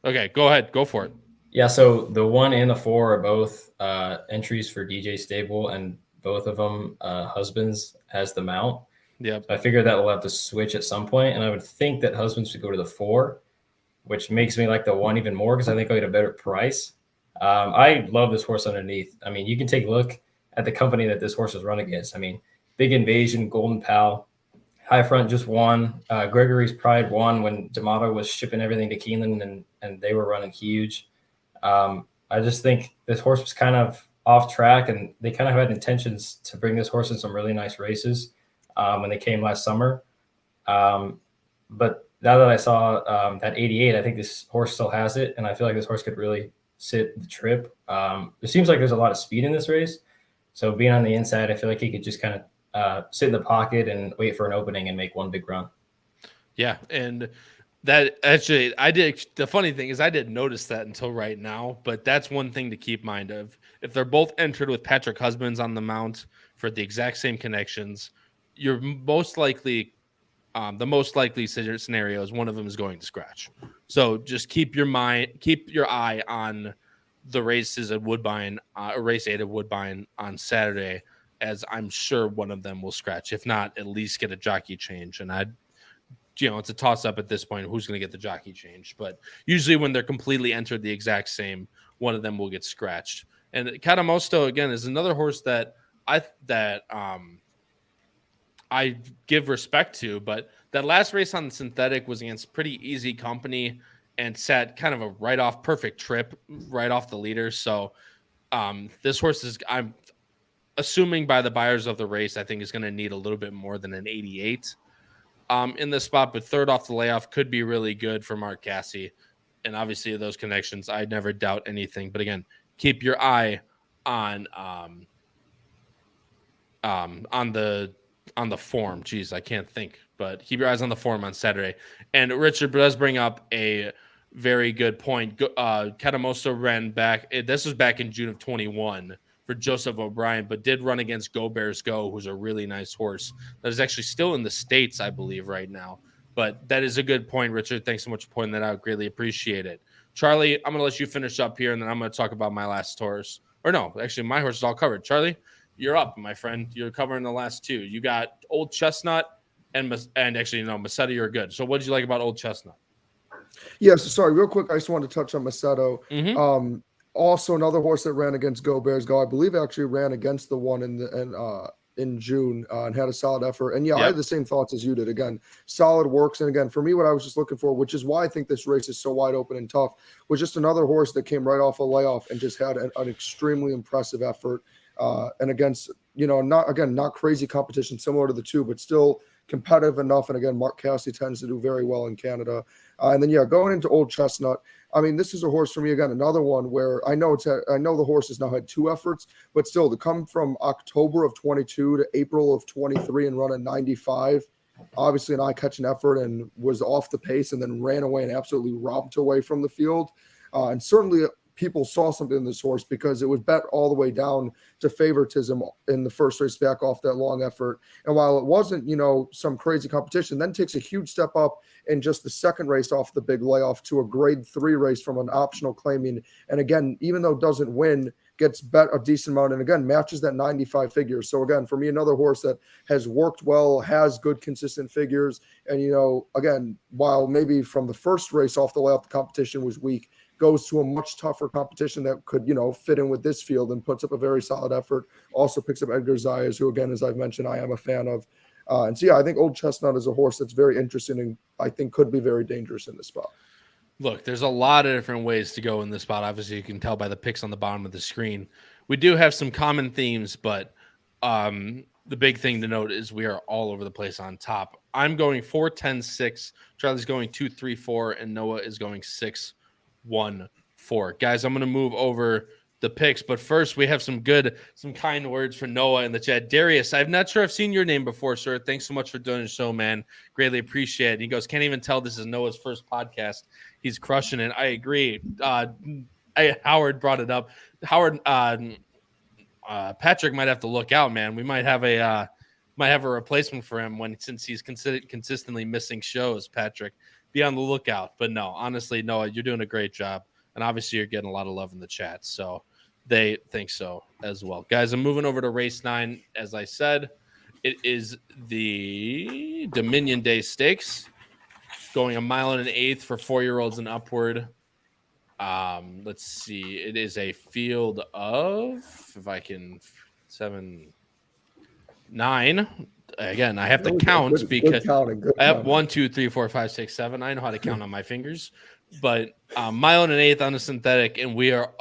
Okay, go ahead. Go for it. Yeah. So the 1 and the 4 are both entries for DJ Stable, and both of them Husbands has the mount. Yeah. So I figured that we'll have to switch at some point, and I would think that Husbands should go to the 4, which makes me like the 1 even more because I think I'll get a better price. I love this horse underneath. I mean, you can take a look at the company that this horse is run against. I mean, Big Invasion, Golden Pal, High Front just won. Gregory's Pride won when D'Amato was shipping everything to Keeneland, and they were running huge. I just think this horse was kind of off track, and they kind of had intentions to bring this horse in some really nice races when they came last summer. But now that I saw that 88, I think this horse still has it, and I feel like this horse could really sit the trip. It seems like there's a lot of speed in this race. So being on the inside, I feel like he could just kind of sit in the pocket and wait for an opening and make one big run. Yeah, and that actually, the funny thing is I didn't notice that until right now, but that's one thing to keep in mind of. If they're both entered with Patrick Husbands on the mount for the exact same connections, you're most likely, the most likely scenario is one of them is going to scratch. So just keep your eye on the races at Woodbine, race 8 at Woodbine on Saturday, as I'm sure one of them will scratch. If not, at least get a jockey change. And it's a toss up at this point who's going to get the jockey change. But usually when they're completely entered the exact same, one of them will get scratched. And Catamosto again is another horse that I give respect to, but that last race on the synthetic was against pretty easy company and set kind of a right-off perfect trip right off the leader. So this horse is, I'm assuming by the buyers of the race, I think is going to need a little bit more than an 88 in this spot, but third off the layoff could be really good for Mark Cassidy. And obviously those connections, I never doubt anything, but again, keep your eye on the form. Jeez, I can't think, but keep your eyes on the form on Saturday. And Richard does bring up a very good point. Catamosto ran back. This was back in June of 21 for Joseph O'Brien, but did run against Go Bears Go, who's a really nice horse that is actually still in the States, I believe, right now. But that is a good point, Richard. Thanks so much for pointing that out. Greatly appreciate it. Charlie, I'm going to let you finish up here, and then I'm going to talk about my last horse. Or no, actually, my horse is all covered. Charlie, you're up, my friend. You're covering the last 2. You got Old Chestnut and actually, no, Macedo, you're good. So what did you like about Old Chestnut? Yeah, so sorry, real quick, I just wanted to touch on Macedo. Mm-hmm. Also, another horse that ran against Go Bears Go. I believe actually ran against the one in in June and had a solid effort. And yeah, I Yep. had the same thoughts as you did. Again, solid works. And again, for me, what I was just looking for, which is why I think this race is so wide open and tough, was just another horse that came right off a layoff and just had an extremely impressive effort. And against, not crazy competition similar to the two, but still competitive enough. And again, Mark Cassidy tends to do very well in Canada. And then, going into Old Chestnut, I mean, this is a horse for me, again, another one where I know the horse has now had 2 efforts, but still to come from October of 22 to April of 23 and run a 95, obviously an eye-catching effort, and was off the pace and then ran away and absolutely romped away from the field. And certainly people saw something in this horse because it was bet all the way down to favoritism in the first race back off that long effort. And while it wasn't, some crazy competition, then takes a huge step up in just the second race off the big layoff to a grade 3 race from an optional claiming. And again, even though it doesn't win, gets bet a decent amount and again, matches that 95 figure. So again, for me, another horse that has worked well, has good, consistent figures. And, again, while maybe from the first race off the layoff, the competition was weak, goes to a much tougher competition that could, fit in with this field and puts up a very solid effort. Also picks up Edgar Zayas, who, again, as I've mentioned, I am a fan of. And so, I think Old Chestnut is a horse that's very interesting and I think could be very dangerous in this spot. Look, there's a lot of different ways to go in this spot. Obviously, you can tell by the picks on the bottom of the screen. We do have some common themes, but the big thing to note is we are all over the place on top. I'm going 4, 10, 6. Charlie's going 2, 3, 4, and Noah is going 6, 1, 4. Guys, I'm going to move over the picks, but first we have some kind words for Noah in the chat. Darius, I'm not sure I've seen your name before, sir. Thanks so much for doing the show, man. Greatly appreciate it. He goes, can't even tell this is Noah's first podcast. He's crushing it. I agree. Howard brought it up. Howard, Patrick might have to look out, man. We might have a replacement for him since he's consistently missing shows. Patrick, be on the lookout. But no, honestly, Noah, you're doing a great job. And obviously you're getting a lot of love in the chat. So they think so as well. Guys, I'm moving over to race 9. As I said, it is the Dominion Day Stakes, going 1 1/8 for 4-year-olds and upward. Let's see. It is a field of, if I can, 7, 9. Again, I have to count because I have 1, 2, 3, 4, 5, 6, 7. I know how to count on my fingers. But 1 1/8 on a synthetic, and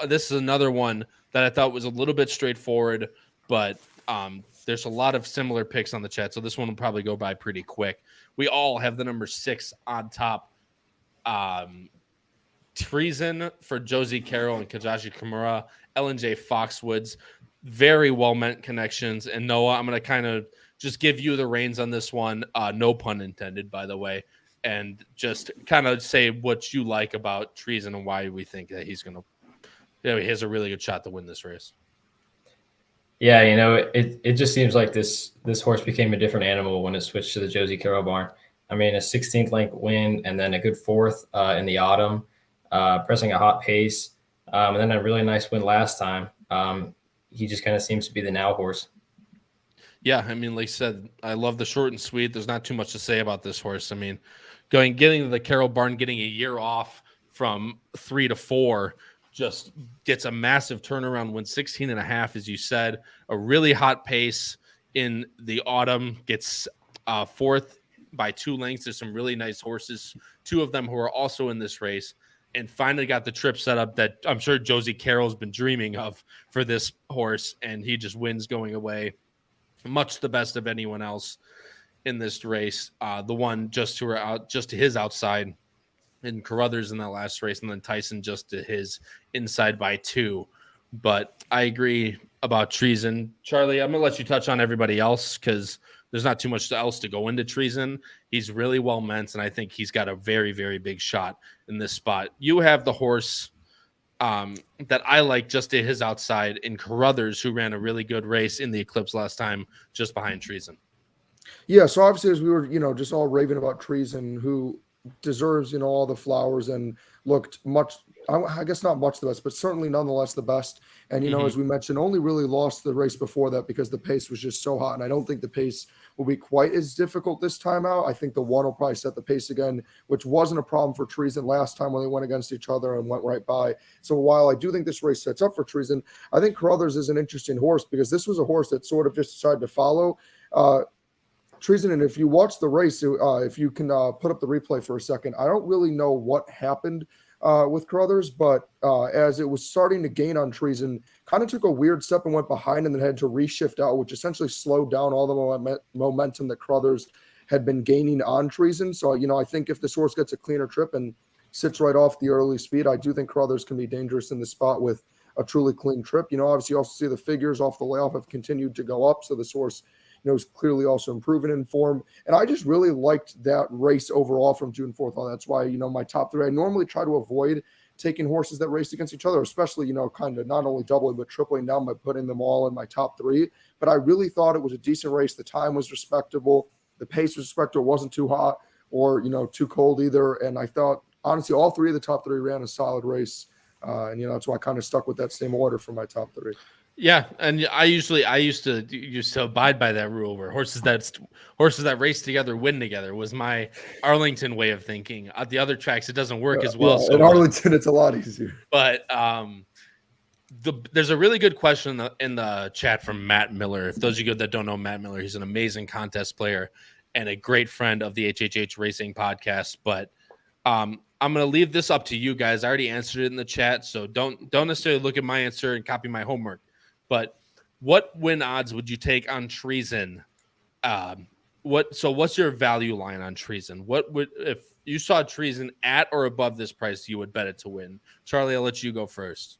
this is another one that I thought was a little bit straightforward, but there's a lot of similar picks on the chat, so this one will probably go by pretty quick. We all have the number 6 on top. Treason for Josie Carroll and Kajashi Kimura, J. Foxwoods, very well-meant connections. And Noah, I'm going to kind of just give you the reins on this one, no pun intended, by the way, and just kind of say what you like about Treason and why we think that he's going to, he has a really good shot to win this race. Yeah, it just seems like this horse became a different animal when it switched to the Josie Carroll barn. I mean, a 16th length win and then a good 4th in the autumn, pressing a hot pace, and then a really nice win last time. He just kind of seems to be the now horse. Yeah, I mean, like I said, I love the short and sweet. There's not too much to say about this horse. I mean, getting to the Carroll barn, getting a year off from 3 to 4, just gets a massive turnaround, wins 16.5, as you said, a really hot pace in the autumn, gets 4th by 2 lengths. There's some really nice horses, 2 of them who are also in this race, and finally got the trip set up that I'm sure Josie Carroll's been dreaming of for this horse, and he just wins going away, much the best of anyone else in this race. The one just to his outside, and Carruthers in that last race, and then Tyson just to his inside by 2. But I agree about Treason. Charlie, I'm going to let you touch on everybody else because there's not too much else to go into Treason. He's really well meant, and I think he's got a very, very big shot in this spot. You have the horse that I like just to his outside in Carruthers, who ran a really good race in the Eclipse last time, just behind Treason. Yeah, so obviously as we were, just all raving about Treason, who deserves, all the flowers and looked much, I guess not much the best, but certainly nonetheless the best And, as we mentioned, only really lost the race before that because the pace was just so hot. And I don't think the pace will be quite as difficult this time out. I think the one will probably set the pace again, which wasn't a problem for Treason last time when they went against each other and went right by. So while I do think this race sets up for Treason, I think Carruthers is an interesting horse because this was a horse that sort of just decided to follow Treason. And if you watch the race, if you can put up the replay for a second, I don't really know what happened with Carruthers, but as it was starting to gain on Treason, kind of took a weird step and went behind and then had to reshift out, which essentially slowed down all the momentum that Carruthers had been gaining on Treason. So, I think if this horse gets a cleaner trip and sits right off the early speed, I do think Carruthers can be dangerous in the spot with a truly clean trip. Obviously you also see the figures off the layoff have continued to go up. So this horse, is clearly also improving in form. And I just really liked that race overall from June 4th. That's why, my top three, I normally try to avoid taking horses that race against each other, especially, kind of not only doubling, but tripling down by putting them all in my top three. But I really thought it was a decent race. The time was respectable. The pace was respectable. It wasn't too hot or, too cold either. And I thought, honestly, all three of the top three ran a solid race. And, that's why I kind of stuck with that same order for my top three. Yeah, and I used to abide by that rule where horses that race together win together was my Arlington way of thinking. At the other tracks, it doesn't work as well. So in Arlington, it's a lot easier. But there's a really good question in the chat from Matt Miller. If those of you that don't know Matt Miller, he's an amazing contest player and a great friend of the HHH Racing Podcast. But I'm going to leave this up to you guys. I already answered it in the chat, so don't necessarily look at my answer and copy my homework. But what win odds would you take on Treason? What's your value line on Treason? What would, if you saw Treason at or above this price, you would bet it to win? Charlie, I'll let you go first.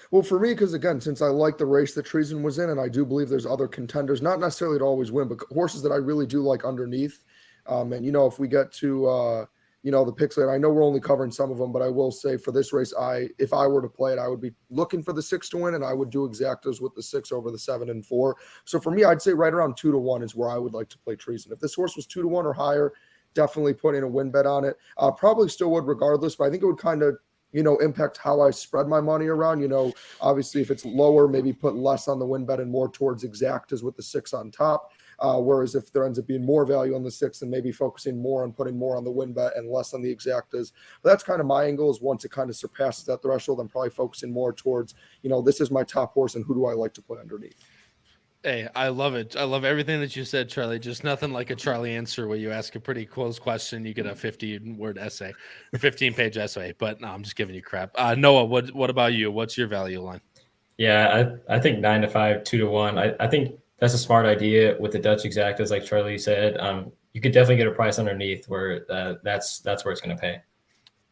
Well, for me, because again, since I like the race that Treason was in, and I do believe there's other contenders, not necessarily to always win, but horses that I really do like underneath. And if we get to the picks later, I know we're only covering some of them, but I will say for this race, if I were to play it, I would be looking for the 6 to win, and I would do exactas with the 6 over the 7 and 4. So for me, I'd say right around 2 to 1 is where I would like to play Treason. If this horse was 2 to 1 or higher, definitely put in a win bet on it. Probably still would regardless, but I think it would kind of impact how I spread my money around. Obviously if it's lower, maybe put less on the win bet and more towards exactas with the 6 on top. Whereas if there ends up being more value on the 6, and maybe focusing more on putting more on the win bet and less on the exactas. But that's kind of my angle, is once it kind of surpasses that threshold, I'm probably focusing more towards, this is my top horse and who do I like to put underneath. Hey, I love it. I love everything that you said, Charlie. Just nothing like a Charlie answer where you ask a pretty close question, you get a 50-word essay or 15-page essay. But no, I'm just giving you crap. Noah, what about you? What's your value line? Yeah, I think 9 to 5, 2 to 1. I think that's a smart idea with the Dutch exactas, like Charlie said. You could definitely get a price underneath where that's where it's going to pay.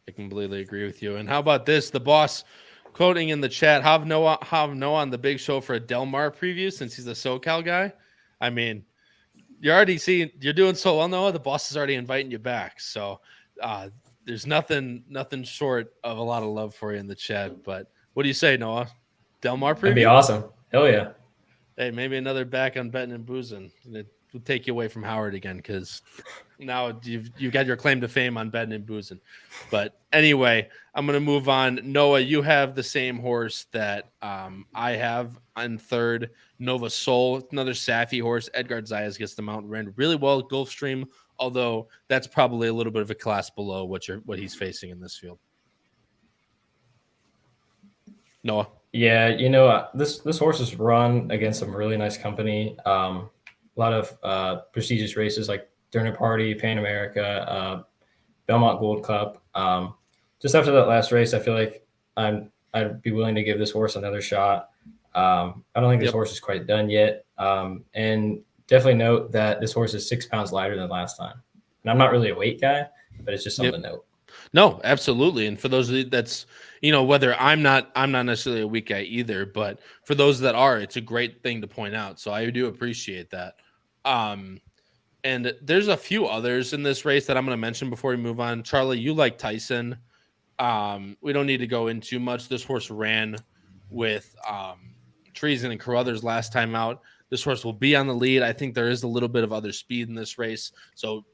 I completely agree with you. And how about this? The boss quoting in the chat, have Noah on the big show for a Del Mar preview since he's a SoCal guy. I mean, you're doing so well, Noah. The boss is already inviting you back. So there's nothing short of a lot of love for you in the chat. But what do you say, Noah? Del Mar preview? That'd be awesome. Hell yeah. Hey, maybe another back on Bettin N Boozin. It will take you away from Howard again because now you've got your claim to fame on Bettin N Boozin. But anyway, I'm going to move on. Noah, you have the same horse that I have on third, Nova Soul, another Safi horse. Edgar Zayas gets the mount, ran really well at Gulfstream, although that's probably a little bit of a class below what he's facing in this field. Noah. Yeah, this horse has run against some really nice company. A lot of prestigious races like Durnin Party, Pan America, Belmont Gold Cup. Just after that last race, I feel like I'd be willing to give this horse another shot. I don't think this horse is quite done yet. And definitely note that this horse is 6 pounds lighter than last time. And I'm not really a weight guy, but it's just something to note. No, absolutely. And for those of you that's, whether I'm not necessarily a weak guy either, but for those that are, it's a great thing to point out. So I do appreciate that. And there's a few others in this race that I'm going to mention before we move on. Charlie, you like Tyson. We don't need to go in too much. This horse ran with Treason and Carruthers last time out. This horse will be on the lead. I think there is a little bit of other speed in this race. So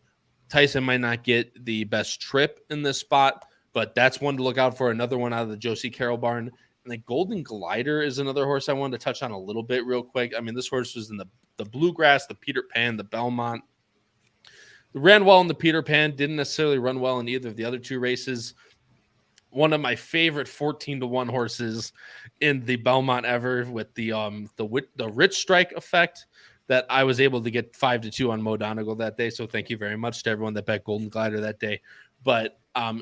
Tyson might not get the best trip in this spot, but that's one to look out for. Another one out of the Josie Carroll barn And the Golden Glider is another horse I wanted to touch on a little bit real quick. I mean, this horse was in the Bluegrass, the Peter Pan, the Belmont. It ran well in the Peter Pan, didn't necessarily run well in either of the other two races. One of my favorite 14-1 horses in the Belmont ever, with the Rich Strike effect, that I was able to get 5-2 on Mo Donegal that day. So thank you very much to everyone that bet Golden Glider that day. But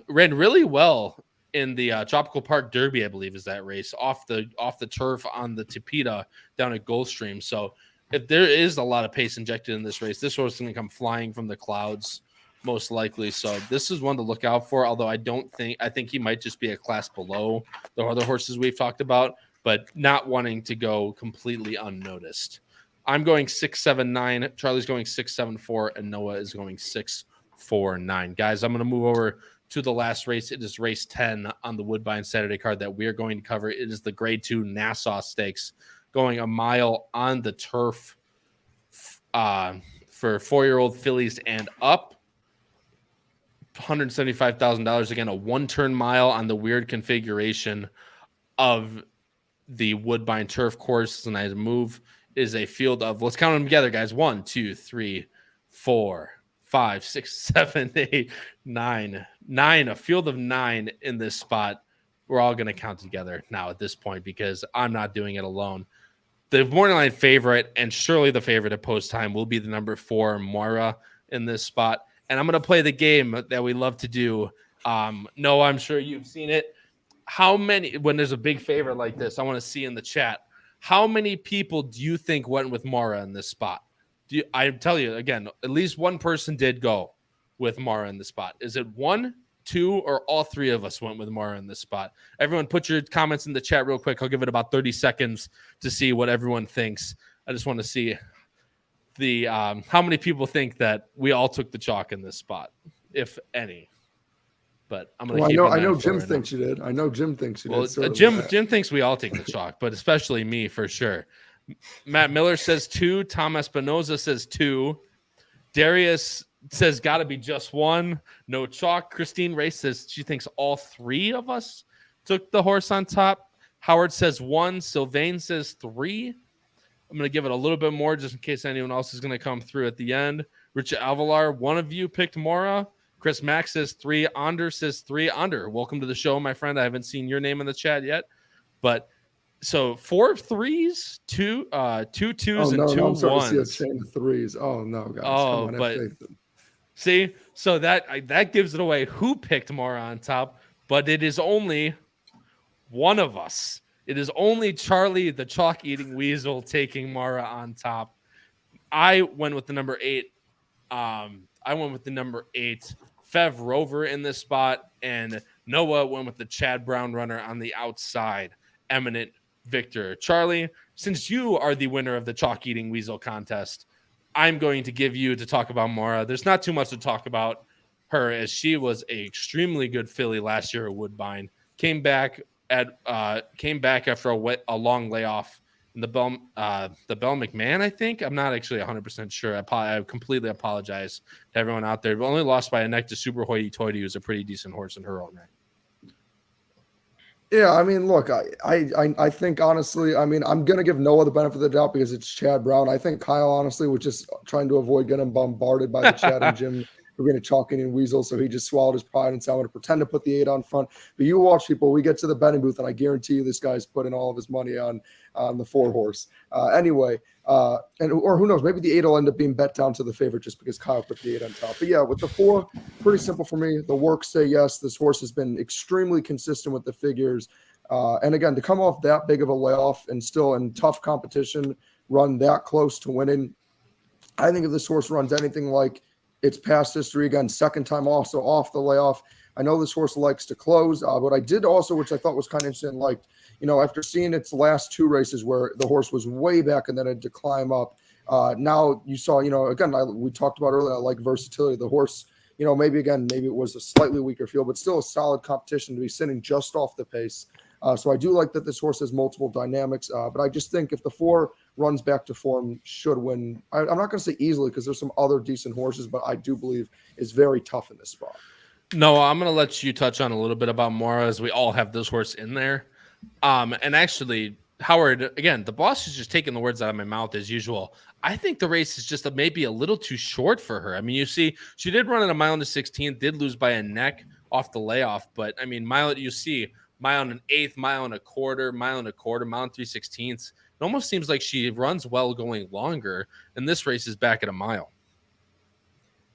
ran really well in the Tropical Park Derby, I believe is that race, off the turf on the Tapeta down at Gulfstream. So if there is a lot of pace injected in this race, this horse is going to come flying from the clouds most likely. So this is one to look out for, although I think he might just be a class below the other horses we've talked about, but not wanting to go completely unnoticed. I'm going 6-7-9. Charlie's going 6-7-4, and Noah is going 6-4-9. Guys, I'm going to move over to the last race. It is race 10 on the Woodbine Saturday card that we are going to cover. It is the Grade 2 Nassau Stakes, going a mile on the turf for 4-year-old fillies and up. $175,000. Again, a one-turn mile on the weird configuration of the Woodbine turf course. And I move is a field of, let's count them together, guys. 1, 2, 3, 4, 5, 6, 7, 8, 9. A field of 9 in this spot. We're all going to count together now at this point because I'm not doing it alone. The morning line favorite, and surely the favorite at post time, will be the number 4 Moira in this spot. And I'm going to play the game that we love to do. Noah, I'm sure you've seen it. How many, when there's a big favorite like this, I want to see in the chat, how many people do you think went with Mara in this spot? I tell you, again, at least one person did go with Mara in the spot. Is it 1, 2, or all 3 of us went with Mara in this spot? Everyone put your comments in the chat real quick. I'll give it about 30 seconds to see what everyone thinks. I just want to see the how many people think that we all took the chalk in this spot, if any. But I'm going to I know Jim thinks you did. I know Jim thinks you did. Jim thinks we all take the chalk, but especially me for sure. Matt Miller says 2. Tom Espinoza says 2. Darius says got to be just 1. No chalk. Christine Ray says she thinks all 3 of us took the horse on top. Howard says 1. Sylvain says 3. I'm going to give it a little bit more just in case anyone else is going to come through at the end. Richard Alvalar, one of you picked Mora. Chris Mack says 3. Onder says 3. Onder, welcome to the show, my friend. I haven't seen your name in the chat yet. But so 4 3s, 2 2s, and 2 I'm sorry 1s. To see a chain of 3s. Oh, no, guys. Oh, come on, but see, so that gives it away who picked Mora on top. But it is only one of us. It is only Charlie, the chalk-eating weasel, taking Mara on top. I went with the number 8. Fev Rover in this spot, and Noah went with the Chad Brown runner on the outside, Eminent Victor. Charlie, since you are the winner of the chalk-eating weasel contest, I'm going to give you to talk about Mara. There's not too much to talk about her, as she was an extremely good filly last year at Woodbine. Came back after a long layoff in the Bell McMahon, I think. I'm not actually 100% sure. I completely apologize to everyone out there. But only lost by a neck to Super Hoity Toity, who's a pretty decent horse in her own right. Yeah, I mean, look, I think honestly, I mean, I'm gonna give Noah the benefit of the doubt because it's Chad Brown. I think Kyle honestly was just trying to avoid getting bombarded by the Chad and Jim. We're going to chalk in weasel, so he just swallowed his pride and said, I'm going to pretend to put the 8 on front. But you watch, people, we get to the betting booth, and I guarantee you this guy's putting all of his money on the 4 horse. Anyway, or who knows, maybe the 8 will end up being bet down to the favorite just because Kyle put the 8 on top. But yeah, with the 4, pretty simple for me. The works say yes. This horse has been extremely consistent with the figures. And again, to come off that big of a layoff and still in tough competition, run that close to winning, I think if this horse runs anything like its past history, again, second time also off the layoff. I know this horse likes to close, but I did also, which I thought was kind of interesting, like, after seeing its last 2 races where the horse was way back and then had to climb up, now you saw, again, we talked about earlier, I like versatility. The horse, maybe it was a slightly weaker field, but still a solid competition to be sitting just off the pace. So I do like that this horse has multiple dynamics, but I just think if the 4 runs back to form, should win. I'm not going to say easily because there's some other decent horses, but I do believe is very tough in this spot. No, I'm going to let you touch on a little bit about Mora, as we all have this horse in there. And actually, Howard, again, the boss is just taking the words out of my mouth as usual. I think the race is just maybe a little too short for her. I mean, you see, she did run at a mile and a 16th, did lose by a neck off the layoff, but I mean, mile and an eighth, mile and a quarter, mile and 3/16. It almost seems like she runs well going longer, and this race is back at a mile.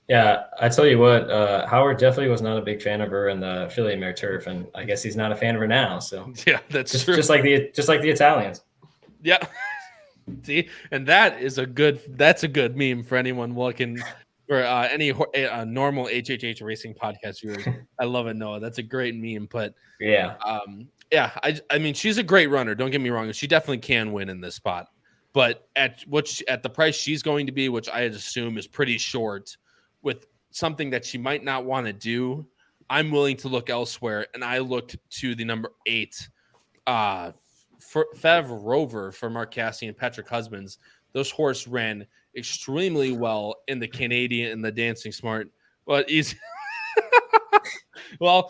Yeah, I tell you what, Howard definitely was not a big fan of her in the affiliate mare turf, and I guess he's not a fan of her now. So yeah, that's true. Just like the Italians. Yeah. See, and that's a good meme for anyone looking for any normal HHH Racing Podcast viewers. I love it, Noah. That's a great meme. But yeah, I mean, she's a great runner. Don't get me wrong. She definitely can win in this spot. But at the price she's going to be, which I assume is pretty short, with something that she might not want to do, I'm willing to look elsewhere. And I looked to the number 8, Fev Rover for Mark Cassidy and Patrick Husbands. Those horse ran extremely well in the Canadian and the Dancing Smart. But he's well,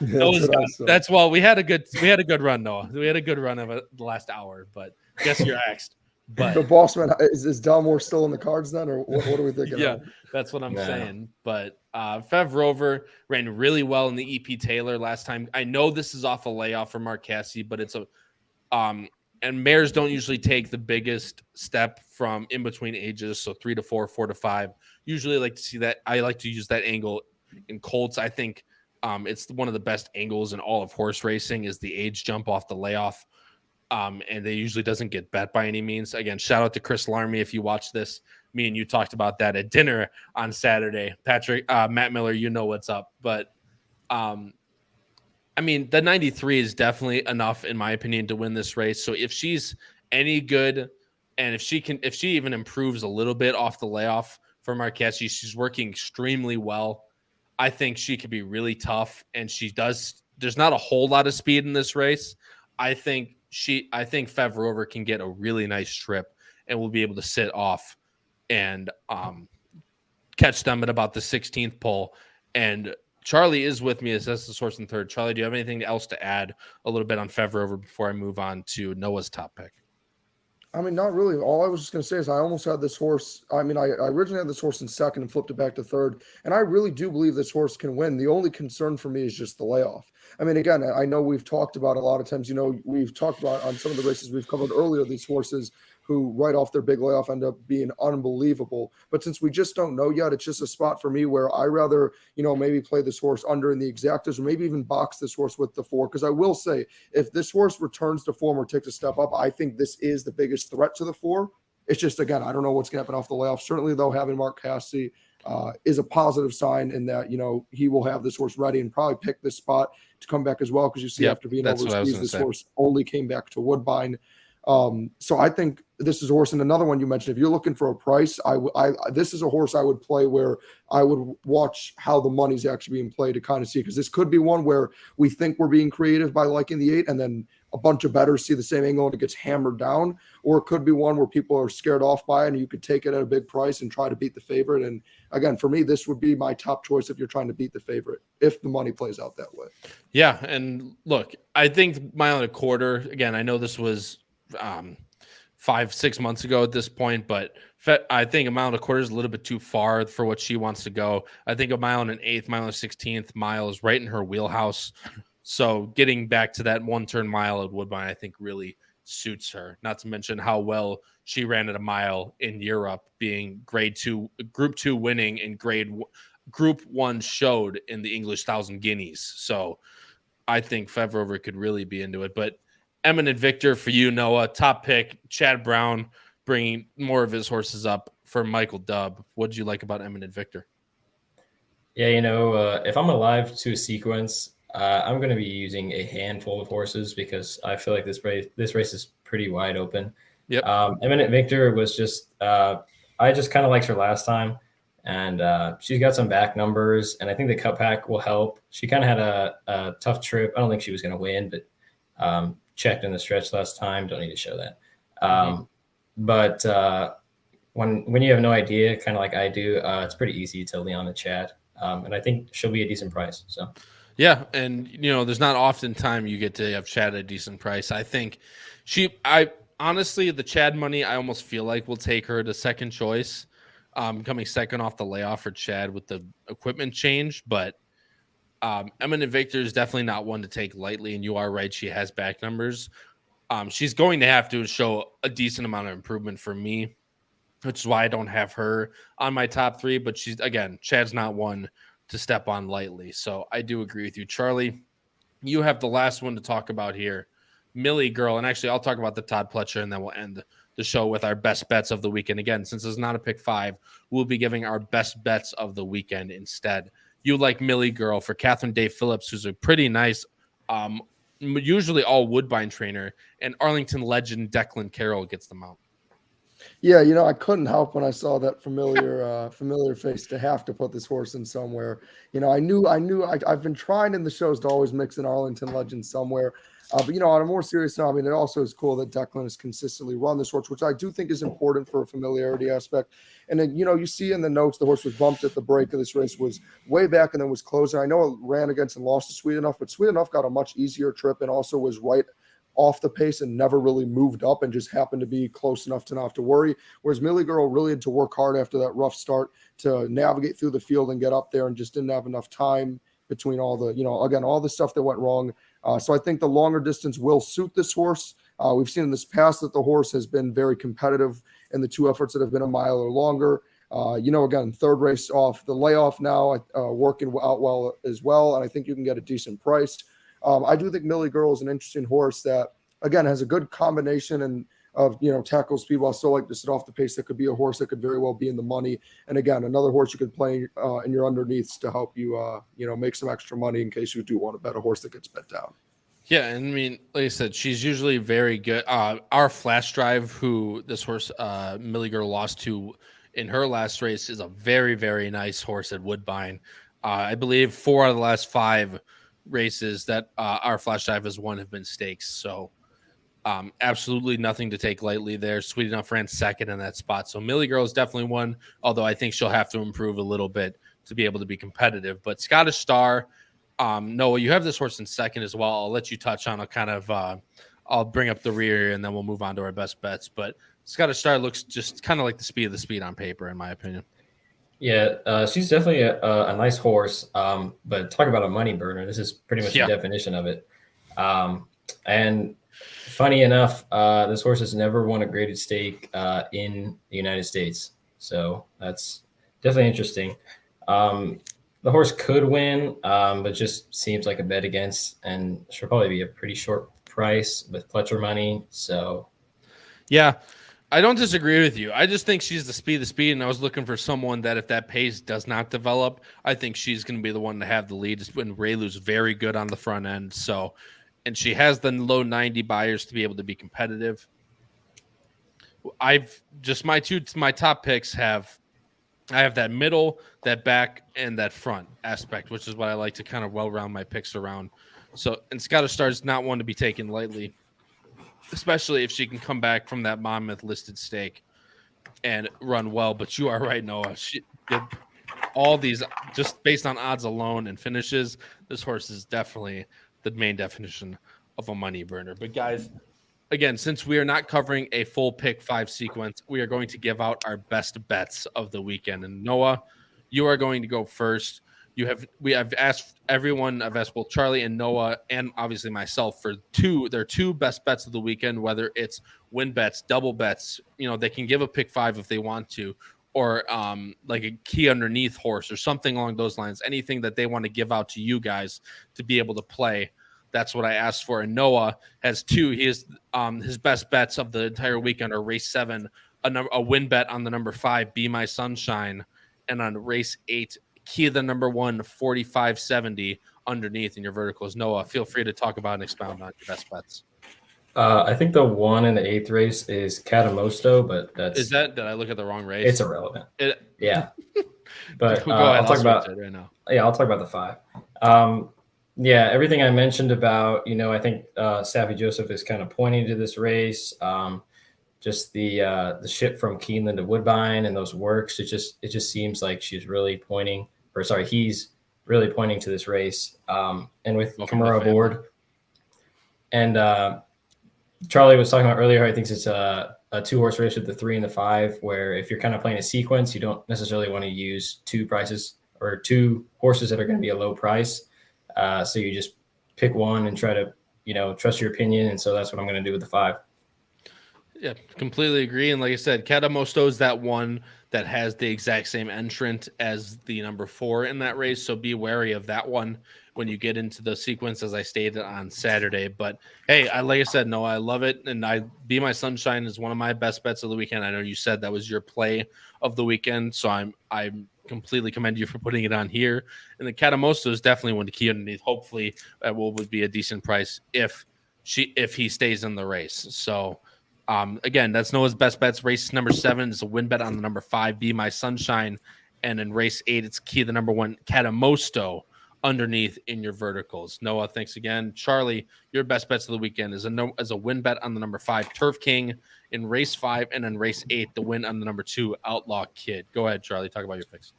that's well. We had a good run, Noah. We had a good run of it the last hour. But guess you're next. But the boss man, is Delmore still in the cards then, or what are we thinking? Yeah, that's what I'm saying. But Fev Rover ran really well in the EP Taylor last time. I know this is off a layoff for Mark Cassidy, but it's a and mares don't usually take the biggest step from in between ages, so 3 to 4, 4 to 5. Usually, I like to see that. I like to use that angle in colts. I think it's one of the best angles in all of horse racing is the age jump off the layoff. And they usually doesn't get bet by any means. Again, shout out to Chris Larmy if you watch this. Me and you talked about that at dinner on Saturday. Patrick, Matt Miller, you know what's up. But I mean, the 93 is definitely enough, in my opinion, to win this race. So if she's any good, and if she even improves a little bit off the layoff for Marquez, she's working extremely well. I think she could be really tough, and she does. There's not a whole lot of speed in this race. I think Fev Rover can get a really nice trip and will be able to sit off and catch them at about the 16th pole. And Charlie is with me as the source in third. Charlie, do you have anything else to add a little bit on Fev Rover before I move on to Noah's top pick? I mean, not really. All I was just going to say is I almost had this horse. I mean, I originally had this horse in second and flipped it back to third. And I really do believe this horse can win. The only concern for me is just the layoff. I mean, again, I know we've talked about a lot of times, we've talked about on some of the races we've covered earlier, these horses who right off their big layoff end up being unbelievable. But since we just don't know yet, it's just a spot for me where I rather, maybe play this horse under in the exactas or maybe even box this horse with the 4. Because I will say, if this horse returns to form or takes a step up, I think this is the biggest threat to the 4. It's just, again, I don't know what's going to happen off the layoff. Certainly, though, having Mark Cassidy is a positive sign in that, he will have this horse ready and probably pick this spot to come back as well. Because you see, after being overseas, this horse only came back to Woodbine. So I think this is a horse, and another one you mentioned, if you're looking for a price, this is a horse I would play where I would watch how the money's actually being played to kind of see, because this could be one where we think we're being creative by liking the 8 and then a bunch of bettors see the same angle and it gets hammered down, or it could be one where people are scared off by it and you could take it at a big price and try to beat the favorite. And again, for me, this would be my top choice if you're trying to beat the favorite, if the money plays out that way. Yeah. And look, I think mile and a quarter, again, I know this was 5-6 months ago at this point, but I think a mile and a quarter is a little bit too far for what she wants to go. I think a mile and an eighth, mile and a 16th mile is right in her wheelhouse. So getting back to that one turn mile at Woodbine, I think really suits her, not to mention how well she ran at a mile in Europe, being group 2 winning and group 1 showed in the English 1,000 Guineas. So I think Fev Rover could really be into it, but Eminent Victor for you, Noah. Top pick, Chad Brown, bringing more of his horses up for Michael Dubb. What did you like about Eminent Victor? Yeah, if I'm alive to a sequence, I'm going to be using a handful of horses because I feel like this race is pretty wide open. Yep. Eminent Victor was just I just kind of liked her last time, and she's got some back numbers, and I think the cut pack will help. She kind of had a tough trip. I don't think she was going to win, but checked in the stretch last time. Don't need to show that. But when you have no idea, kind of like I do, it's pretty easy to lean on the Chad. And I think she'll be a decent price. So Yeah, and there's not often time you get to have Chad at a decent price. I think I honestly, the Chad money, I almost feel like we'll take her to second choice, coming second off the layoff for Chad with the equipment change. But Eminent Victor is definitely not one to take lightly, and you are right, she has back numbers. She's going to have to show a decent amount of improvement for me, which is why I don't have her on my top 3. But Chad's not one to step on lightly. So I do agree with you. Charlie, you have the last one to talk about here, Millie Girl. And actually, I'll talk about the Todd Pletcher, and then we'll end the show with our best bets of the weekend. Again, since it's not a pick 5, we'll be giving our best bets of the weekend instead. You like Millie Girl for Catherine Day Phillips, who's a pretty nice, usually all Woodbine trainer, and Arlington legend Declan Carroll gets them out. Yeah, I couldn't help when I saw that familiar face to have to put this horse in somewhere. I've been trying in the shows to always mix an Arlington legend somewhere. But on a more serious note, it also is cool that Declan has consistently run this horse, which I do think is important for a familiarity aspect. And then, you see in the notes, the horse was bumped at the break of this race, was way back and then was closer. I know it ran against and lost to Sweet Enough, but Sweet Enough got a much easier trip and also was right off the pace and never really moved up and just happened to be close enough to not have to worry. Whereas Millie Girl really had to work hard after that rough start to navigate through the field and get up there, and just didn't have enough time between all the, again, all the stuff that went wrong. So I think the longer distance will suit this horse. We've seen in this past that the horse has been very competitive in the 2 efforts that have been a mile or longer. Again, third race off the layoff now, working out well as well. And I think you can get a decent price. I do think Millie Girl is an interesting horse that, again, has a good combination of tackle speed while still like to sit off the pace. That could be a horse that could very well be in the money. And again, another horse you could play in your underneaths to help you, make some extra money in case you do want to bet a horse that gets bet down. Yeah, and like I said, she's usually very good. Our Flash Drive, who this horse Millie Girl lost to in her last race, is a very, very nice horse at Woodbine. I believe 4 out of the last 5 races that our Flash Drive has won have been stakes. So absolutely nothing to take lightly there. Sweet Enough ran second in that spot. So Millie Girl is definitely one, although I think she'll have to improve a little bit to be able to be competitive. But Scottish Star, Noah, you have this horse in second as well. I'll let you touch on I'll bring up the rear and then we'll move on to our best bets. But Scottish Star looks just kind of like the speed of the speed on paper, in my opinion. Yeah, she's definitely a nice horse, but talk about a money burner. This is pretty much the definition of it. And funny enough, this horse has never won a graded stake in the United States. So that's definitely interesting. The horse could win, but just seems like a bet against, and she'll probably be a pretty short price with Pletcher money. So, yeah. I don't disagree with you. I just think she's the speed, and I was looking for someone that if that pace does not develop, I think she's going to be the one to have the lead. When Raylu's very good on the front end, and she has the low 90 buyers to be able to be competitive. I've just my top picks I have that middle, that back, and that front aspect, which is what I like to kind of well round my picks around. So, and Scottish Star is not one to be taken lightly, especially if she can come back from that Monmouth listed stake and run well. But you are right, Noah. She did all these just based on odds alone and finishes. This horse is definitely the main definition of a money burner. But guys, again, since we are not covering a full pick 5 sequence, we are going to give out our best bets of the weekend. And Noah, you are going to go first. We have asked everyone. I've asked both Charlie and Noah, and obviously myself, for their 2 best bets of the weekend. Whether it's win bets, double bets, they can give a pick 5 if they want to, or like a key underneath horse or something along those lines. Anything that they want to give out to you guys to be able to play. That's what I asked for. And Noah has 2. He has his best bets of the entire weekend are race 7, a win bet on the number 5, Be My Sunshine, and on race 8. Key of the number 1, 4570 underneath in your verticals. Noah, feel free to talk about and expound on your best bets. I think the 1 in the 8th race is Catamosto, but did I look at the wrong race? It's irrelevant. Yeah. But I'll talk about it right now. Yeah, I'll talk about the 5. Yeah, everything I mentioned about, I think Savvy Joseph is kind of pointing to this race. Just the ship from Keeneland to Woodbine and those works. It just seems like she's really pointing, he's really pointing to this race. And with Welcome to the Kimura family. aboard, and Charlie was talking about earlier, I think it's a 2-horse race with the 3 and the 5, where if you're kind of playing a sequence, you don't necessarily want to use 2 prices or 2 horses that are going to be a low price. So you just pick one and try to, trust your opinion. And so that's what I'm going to do with the 5. Yeah, completely agree. And like I said, Catamosto is that one that has the exact same entrant as the number 4 in that race. So be wary of that one when you get into the sequence, as I stated on Saturday. But hey, like I said, Noah, I love it. And Be My Sunshine is one of my best bets of the weekend. I know you said that was your play of the weekend. So I'm completely commend you for putting it on here. And the Catamosto is definitely one to key underneath. Hopefully that would be a decent price if he stays in the race. So again, that's Noah's best bets. Race number 7 is a win bet on the number 5, Be My Sunshine. And in race 8, it's key the number 1, Catamosto, underneath in your verticals. Noah, thanks again. Charlie, your best bets of the weekend is a win bet on the number 5, Turf King, in race 5, and in race 8, the win on the number 2, Outlaw Kid. Go ahead, Charlie. Talk about your picks.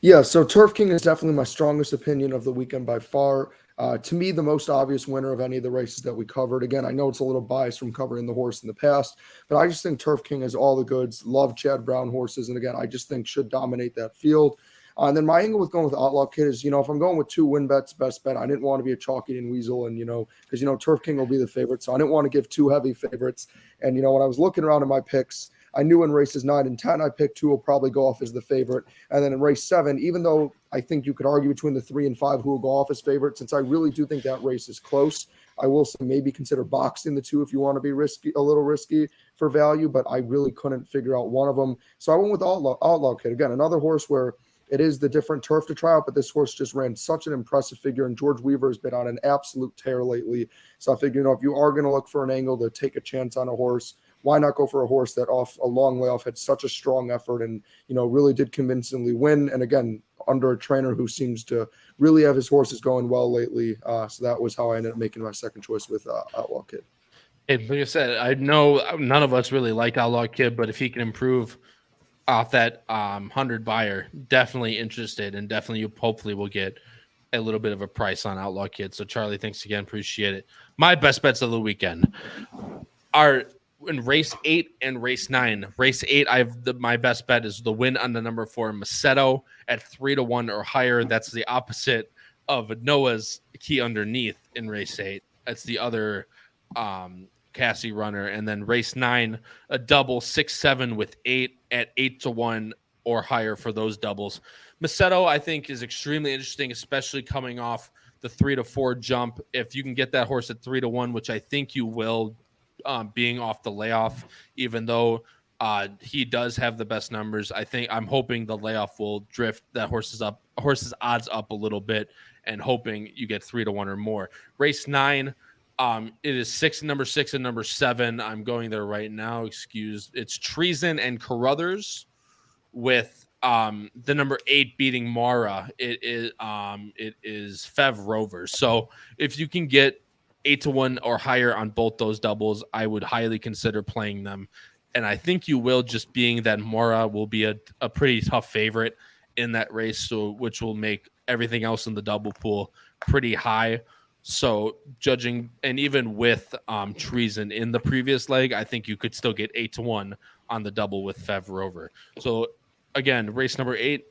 Yeah, so Turf King is definitely my strongest opinion of the weekend by far. To me, the most obvious winner of any of the races that we covered. Again, I know it's a little biased from covering the horse in the past, but I just think Turf King has all the goods. Love Chad Brown horses, and again, I just think should dominate that field. And then my angle with going with Outlaw Kid is, if I'm going with 2 win bets, best bet, I didn't want to be a chalky and weasel, and because Turf King will be the favorite, so I didn't want to give 2 heavy favorites. And when I was looking around at my picks, I knew in races 9 and 10, I picked 2 will probably go off as the favorite. And then in race 7, even though I think you could argue between the 3 and 5 who will go off as favorite, since I really do think that race is close, I will maybe consider boxing the 2 if you want to be a little risky for value, but I really couldn't figure out one of them. So I went with Outlaw Kid. Again, another horse where it is the different turf to try out, but this horse just ran such an impressive figure, and George Weaver has been on an absolute tear lately. So I figured, if you are going to look for an angle to take a chance on a horse, why not go for a horse that off a long way off had such a strong effort and, really did convincingly win. And again, under a trainer who seems to really have his horses going well lately. So that was how I ended up making my second choice with Outlaw Kid. And like I said, I know none of us really like Outlaw Kid, but if he can improve off that 100 buyer, definitely interested, and definitely hopefully will get a little bit of a price on Outlaw Kid. So Charlie, thanks again. Appreciate it. My best bets of the weekend are in race 8 and race 9. Race 8, my best bet is the win on the number 4, Macedo, at 3-1 or higher. That's the opposite of Noah's key underneath in race 8. That's the other Cassie runner. And then race 9, a double 6-7 with 8 at 8-1 or higher for those doubles. Macedo, I think, is extremely interesting, especially coming off the 3-4 jump. If you can get that horse at 3-1, which I think you will, being off the layoff, even though he does have the best numbers, I'm hoping the layoff will drift that horse's odds up a little bit, and hoping you get 3-1 or more. Race 9, it is number 6 and number 7. I'm going there right now. It's Treason and Carruthers with the number 8 beating Mara. It is Fev Rover. So if you can get 8-1 or higher on both those doubles, I would highly consider playing them. And I think you will, just being that Mora will be a pretty tough favorite in that race, so which will make everything else in the double pool pretty high. So judging, and even with Treason in the previous leg, I think you could still get 8-1 on the double with Fev Rover. So again, race number 8,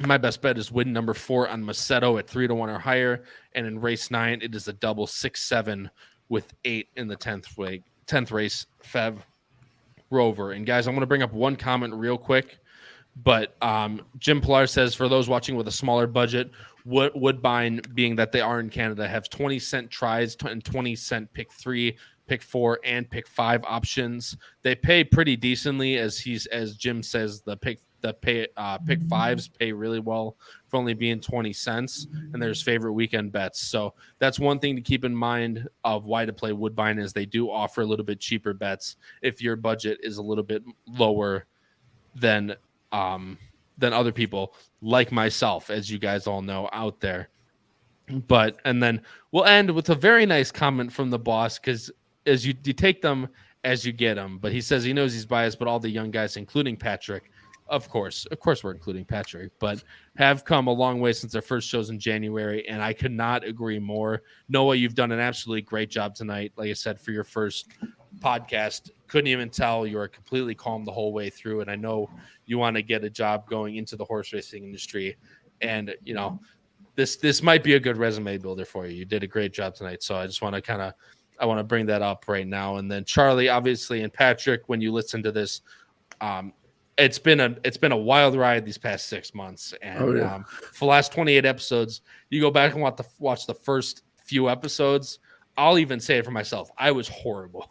my best bet is win number 4 on Macedo at 3-1 or higher. And in race 9, it is a double 6-7 with 8 in the 10th race, Fev Rover. And guys, I'm going to bring up one comment real quick. But Jim Pilar says, for those watching with a smaller budget, Woodbine, being that they are in Canada, have 20-cent tries and 20-cent pick 3, pick 4, and pick 5 options. They pay pretty decently, as Jim says, the pick 5s pay really well for only being 20 cents, and there's favorite weekend bets. So that's one thing to keep in mind of why to play Woodbine, is they do offer a little bit cheaper bets if your budget is a little bit lower than other people like myself, as you guys all know out there. And then we'll end with a very nice comment from the boss, because as you take them as you get them. But he says he knows he's biased, but all the young guys, including Patrick, of course, we're including Patrick, but have come a long way since our first shows in January, and I could not agree more. Noah, you've done an absolutely great job tonight. Like I said, for your first podcast, couldn't even tell you were completely calm the whole way through, and I know you want to get a job going into the horse racing industry, and this might be a good resume builder for you. You did a great job tonight, so I just want to I want to bring that up right now. And then Charlie, obviously, and Patrick, when you listen to this, it's been a wild ride these past 6 months, and for the last 28 episodes, you go back and watch the first few episodes. I'll even say it for myself. I was horrible,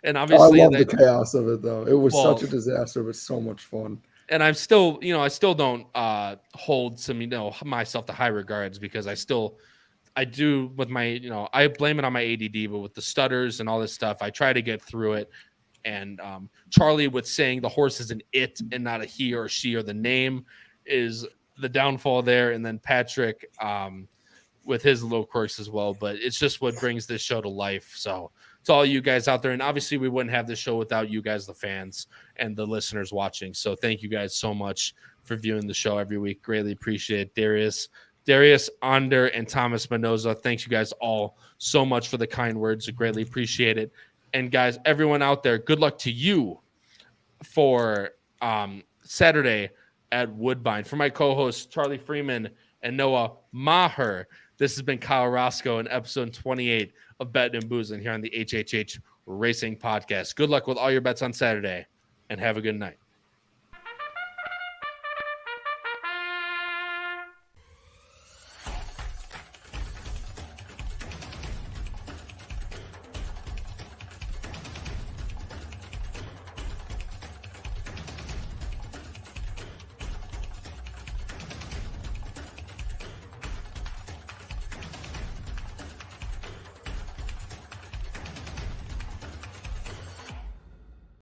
and obviously, I love the chaos of it though. It was such a disaster, but so much fun. And I'm still, I still don't hold some, myself to high regards, because I do with my, I blame it on my ADD, but with the stutters and all this stuff, I try to get through it. And Charlie with saying the horse is an it and not a he or she, or the name is the downfall there. And then Patrick with his little quirks as well. But it's just what brings this show to life. So to all you guys out there, and obviously we wouldn't have this show without you guys, the fans and the listeners watching. So thank you guys so much for viewing the show every week. Greatly appreciate it. Darius, Ander, and Thomas Minoza. Thanks you guys all so much for the kind words. I greatly appreciate it. And guys, everyone out there, good luck to you for Saturday at Woodbine. For my co-hosts, Charlie Freeman and Noah Meagher, this has been Kyle Roscoe in episode 28 of Bettin N Boozin here on the HHH Racing Podcast. Good luck with all your bets on Saturday, and have a good night.